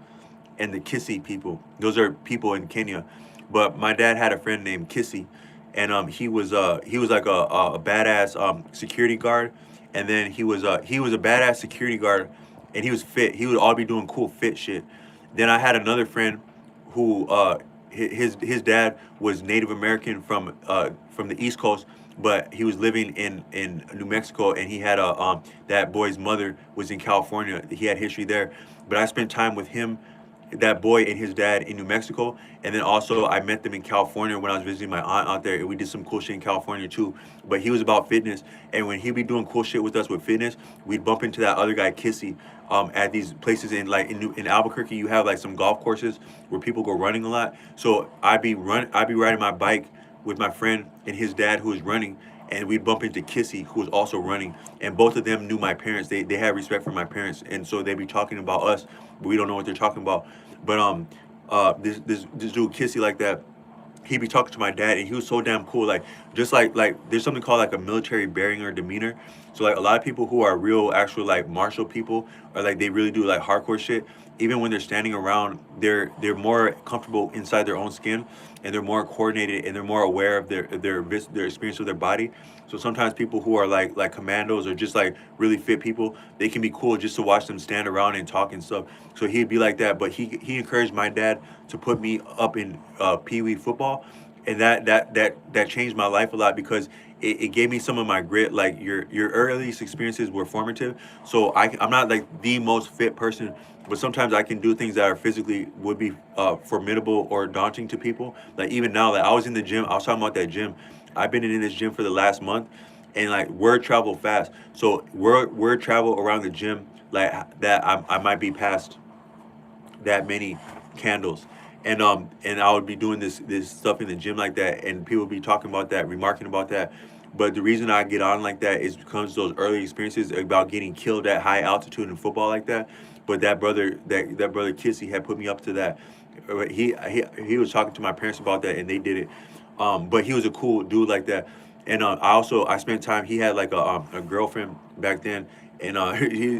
S1: and the Kissy people. Those are people in Kenya. But my dad had a friend named Kissy, and he was like a badass security guard, and then he was a badass security guard, and he was fit. He would all be doing cool fit shit. Then I had another friend who his dad was Native American from the East Coast, but he was living in New Mexico, and he had a that boy's mother was in California. He had history there, but I spent time with him, that boy and his dad in New Mexico, and then also I met them in California when I was visiting my aunt out there, and we did some cool shit in California too. But he was about fitness, and when he'd be doing cool shit with us with fitness, we'd bump into that other guy Kissy at these places in like in Albuquerque. You have like some golf courses where people go running a lot. So I'd be riding my bike with my friend and his dad who was running, and we'd bump into Kissy, who was also running, and both of them knew my parents. They had respect for my parents, and so they'd be talking about us, but we don't know what they're talking about. But this dude Kissy like that, he'd be talking to my dad, and he was so damn cool. Like just like there's something called like a military bearing or demeanor. So like a lot of people who are real actual like martial people, or like they really do like hardcore shit. Even when they're standing around, they're more comfortable inside their own skin, and they're more coordinated, and they're more aware of their experience with their body. So sometimes people who are like commandos or just like really fit people, they can be cool just to watch them stand around and talk and stuff. So he'd be like that, but he encouraged my dad to put me up in pee wee football, and that changed my life a lot because it gave me some of my grit. Like your earliest experiences were formative. So I'm not like the most fit person, but sometimes I can do things that are physically would be formidable or daunting to people. Like even now, like I was in the gym. I was talking about that gym. I've been in this gym for the last month, and like word travel fast. So word travel around the gym like that. I might be past that many candles, and I would be doing this stuff in the gym like that, and people would be talking about that, remarking about that. But the reason I get on like that is because those early experiences about getting killed at high altitude in football like that. But that brother Kissy had put me up to that. He was talking to my parents about that, and they did it. But he was a cool dude like that. And I spent time. He had like a girlfriend back then, and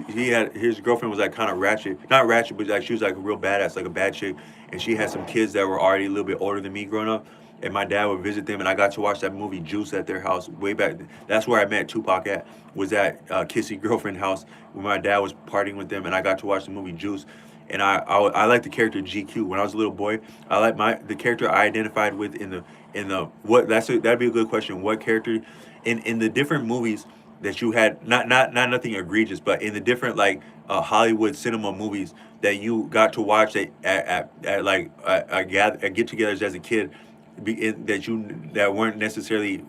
S1: he had his girlfriend was like kind of ratchet, not ratchet, but like she was like a real badass, like a bad chick, and she had some kids that were already a little bit older than me growing up. And my dad would visit them, and I got to watch that movie Juice at their house way back. That's where I met Tupac at. Was at Kissy girlfriend house when my dad was partying with them, and I got to watch the movie Juice. And I like the character GQ. When I was a little boy, I like the character I identified with in the what that'd be a good question. What character in the different movies that you had, not nothing egregious, but in the different like Hollywood cinema movies that you got to watch at like at get-togethers as a kid, that weren't necessarily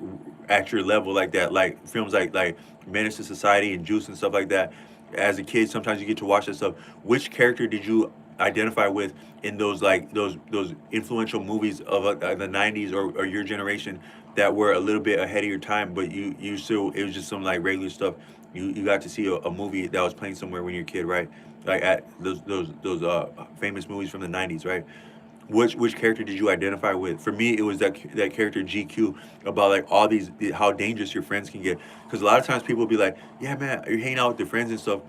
S1: at your level like that, like films like Menace to Society and Juice and stuff like that. As a kid, sometimes you get to watch that stuff. Which character did you identify with in those like those influential movies of the '90s or your generation that were a little bit ahead of your time, but you still it was just some like regular stuff. You got to see a movie that was playing somewhere when you're a kid, right? Like at those famous movies from the '90s, right? Which character did you identify with? For me, it was that character GQ, about like all how dangerous your friends can get. Because a lot of times people will be like, yeah, man, you're hanging out with your friends and stuff,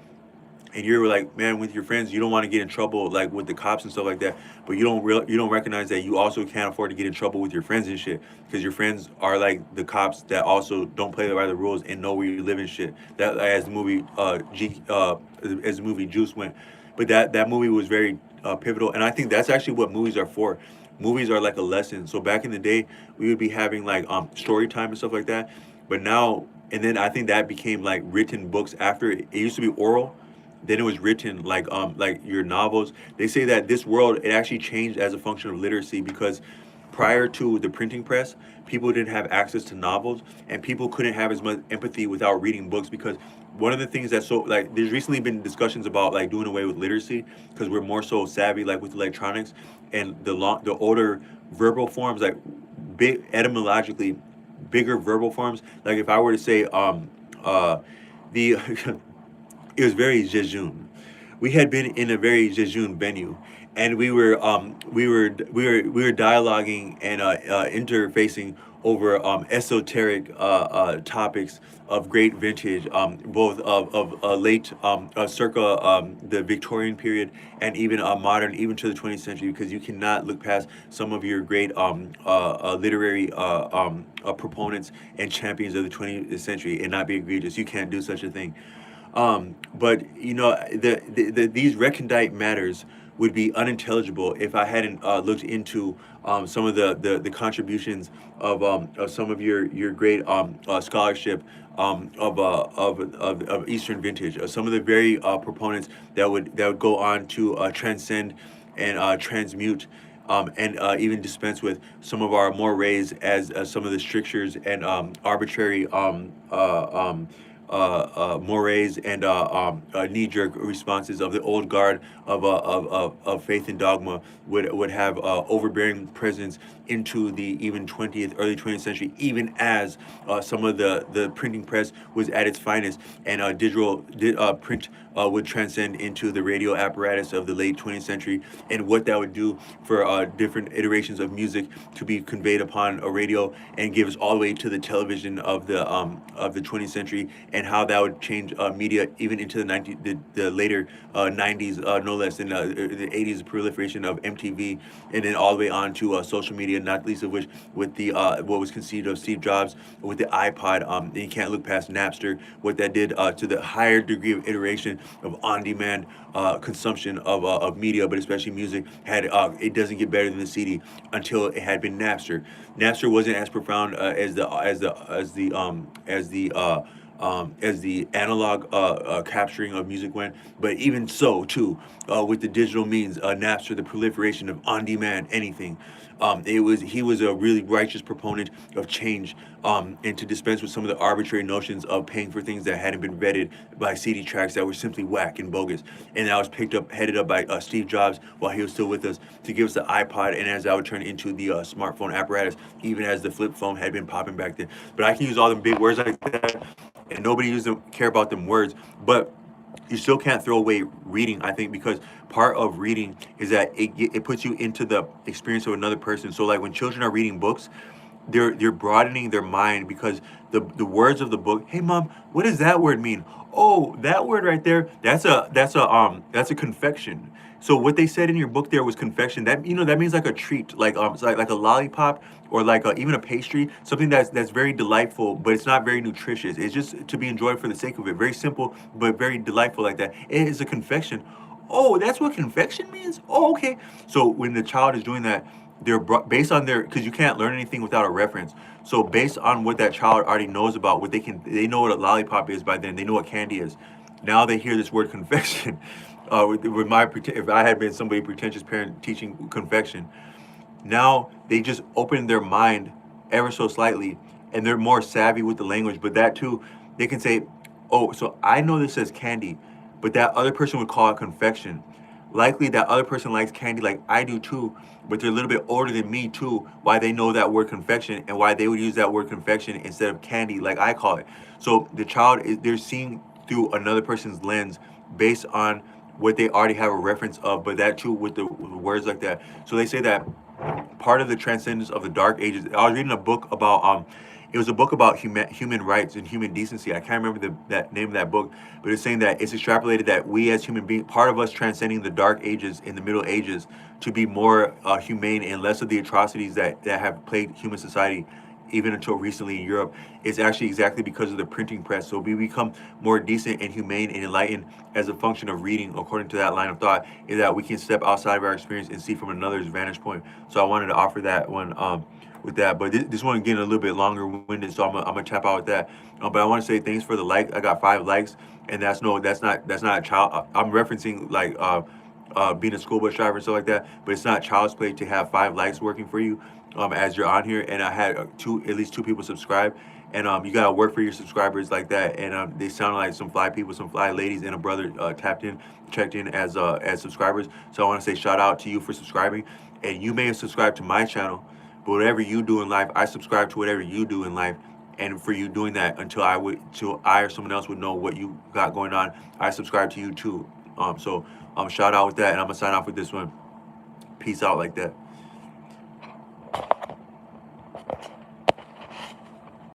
S1: and you're like, man, with your friends, you don't want to get in trouble like with the cops and stuff like that. But you don't recognize that you also can't afford to get in trouble with your friends and shit, because your friends are like the cops that also don't play by the rules and know where you live and shit. That as the movie as the movie Juice went, but that movie was very pivotal, and I think that's actually what movies are for. Movies are like a lesson. So back in the day, we would be having like story time and stuff like that, but now and then I think that became like written books after it used to be oral, then it was written like your novels. They say that this world, it actually changed as a function of literacy, because prior to the printing press, people didn't have access to novels, and people couldn't have as much empathy without reading books. Because one of the things that's so, like, there's recently been discussions about like doing away with literacy because we're more so savvy like with electronics, and the older verbal forms, like big etymologically bigger verbal forms. Like if I were to say the it was very jejune. We had been in a very jejune venue, and we were dialoguing and interfacing over esoteric topics of great vintage, both of late circa the Victorian period, and even modern, even to the 20th century, because you cannot look past some of your great literary proponents and champions of the 20th century and not be egregious. You can't do such a thing. But you know, these recondite matters would be unintelligible if I hadn't looked into some of the contributions of some of your great scholarship of Eastern vintage. Some of the very proponents that would go on to transcend and transmute. And even dispense with some of our mores as some of the strictures and arbitrary mores and knee-jerk responses of the old guard of faith and dogma would have overbearing presence into the even 20th, early 20th century, even as some of the printing press was at its finest, and print would transcend into the radio apparatus of the late 20th century, and what that would do for different iterations of music to be conveyed upon a radio, and give us all the way to the television of the 20th century, and how that would change media even into the later 90s, no less than the 80s, the proliferation of MTV, and then all the way on to social media, not least of which with the what was conceived of Steve Jobs with the iPod. And you can't look past Napster, what that did to the higher degree of iteration of on-demand consumption of media, but especially music. It doesn't get better than the CD until it had been Napster. Napster wasn't as profound as the analog capturing of music went, but even so too, with the digital means, Napster, the proliferation of on-demand anything. He was a really righteous proponent of change, and to dispense with some of the arbitrary notions of paying for things that hadn't been vetted by CD tracks that were simply whack and bogus. And that was headed up by Steve Jobs while he was still with us, to give us the iPod, and as that would turn into the smartphone apparatus, even as the flip phone had been popping back then. But I can use all them big words like that, and nobody care about them words, but you still can't throw away reading, I think, because part of reading is that it puts you into the experience of another person. So like when children are reading books, they're broadening their mind, because the words of the book, hey mom, what does that word mean? Oh, that word right there, that's a confection. So what they said in your book there was confection. That, that means like a treat, like it's like a lollipop, or like even a pastry, something that's very delightful, but it's not very nutritious. It's just to be enjoyed for the sake of it. Very simple, but very delightful like that. It is a confection. Oh, that's what confection means? Oh, okay. So when the child is doing that, based on because you can't learn anything without a reference. So based on what that child already knows about they know what a lollipop is by then. They know what candy is. Now they hear this word confection. If I had been somebody pretentious parent teaching confection, now they just open their mind ever so slightly, and they're more savvy with the language. But that too, they can say, oh, so I know this says candy, but that other person would call it confection. Likely that other person likes candy like I do too, but they're a little bit older than me too, why they know that word confection, and why they would use that word confection instead of candy like I call it. So the child they're seeing through another person's lens based on what they already have a reference of, but that too with the words like that. So they say that part of the transcendence of the Dark Ages. I was reading a book about it was a book about human rights and human decency. I can't remember that name of that book, but it's saying that it's extrapolated that we as human beings, part of us transcending the Dark Ages in the Middle Ages to be more humane and less of the atrocities that have plagued human society, even until recently in Europe, is actually exactly because of the printing press. So we become more decent and humane and enlightened as a function of reading, according to that line of thought, is that we can step outside of our experience and see from another's vantage point. So I wanted to offer that one with that. But this one getting a little bit longer winded, so I'm gonna tap out with that. But I want to say thanks for the like. I got 5 likes, and that's not a child. I'm referencing like being a school bus driver and stuff like that. But it's not child's play to have 5 likes working for you as you're on here. And I had at least 2 people subscribe. And you gotta work for your subscribers like that. And they sound like some fly people, some fly ladies, and a brother checked in as subscribers. So I want to say shout out to you for subscribing. And you may have subscribed to my channel, but whatever you do in life, I subscribe to whatever you do in life. And for you doing that till I or someone else would know what you got going on, I subscribe to you too. So shout out with that, and I'm gonna sign off with this one. Peace out like that.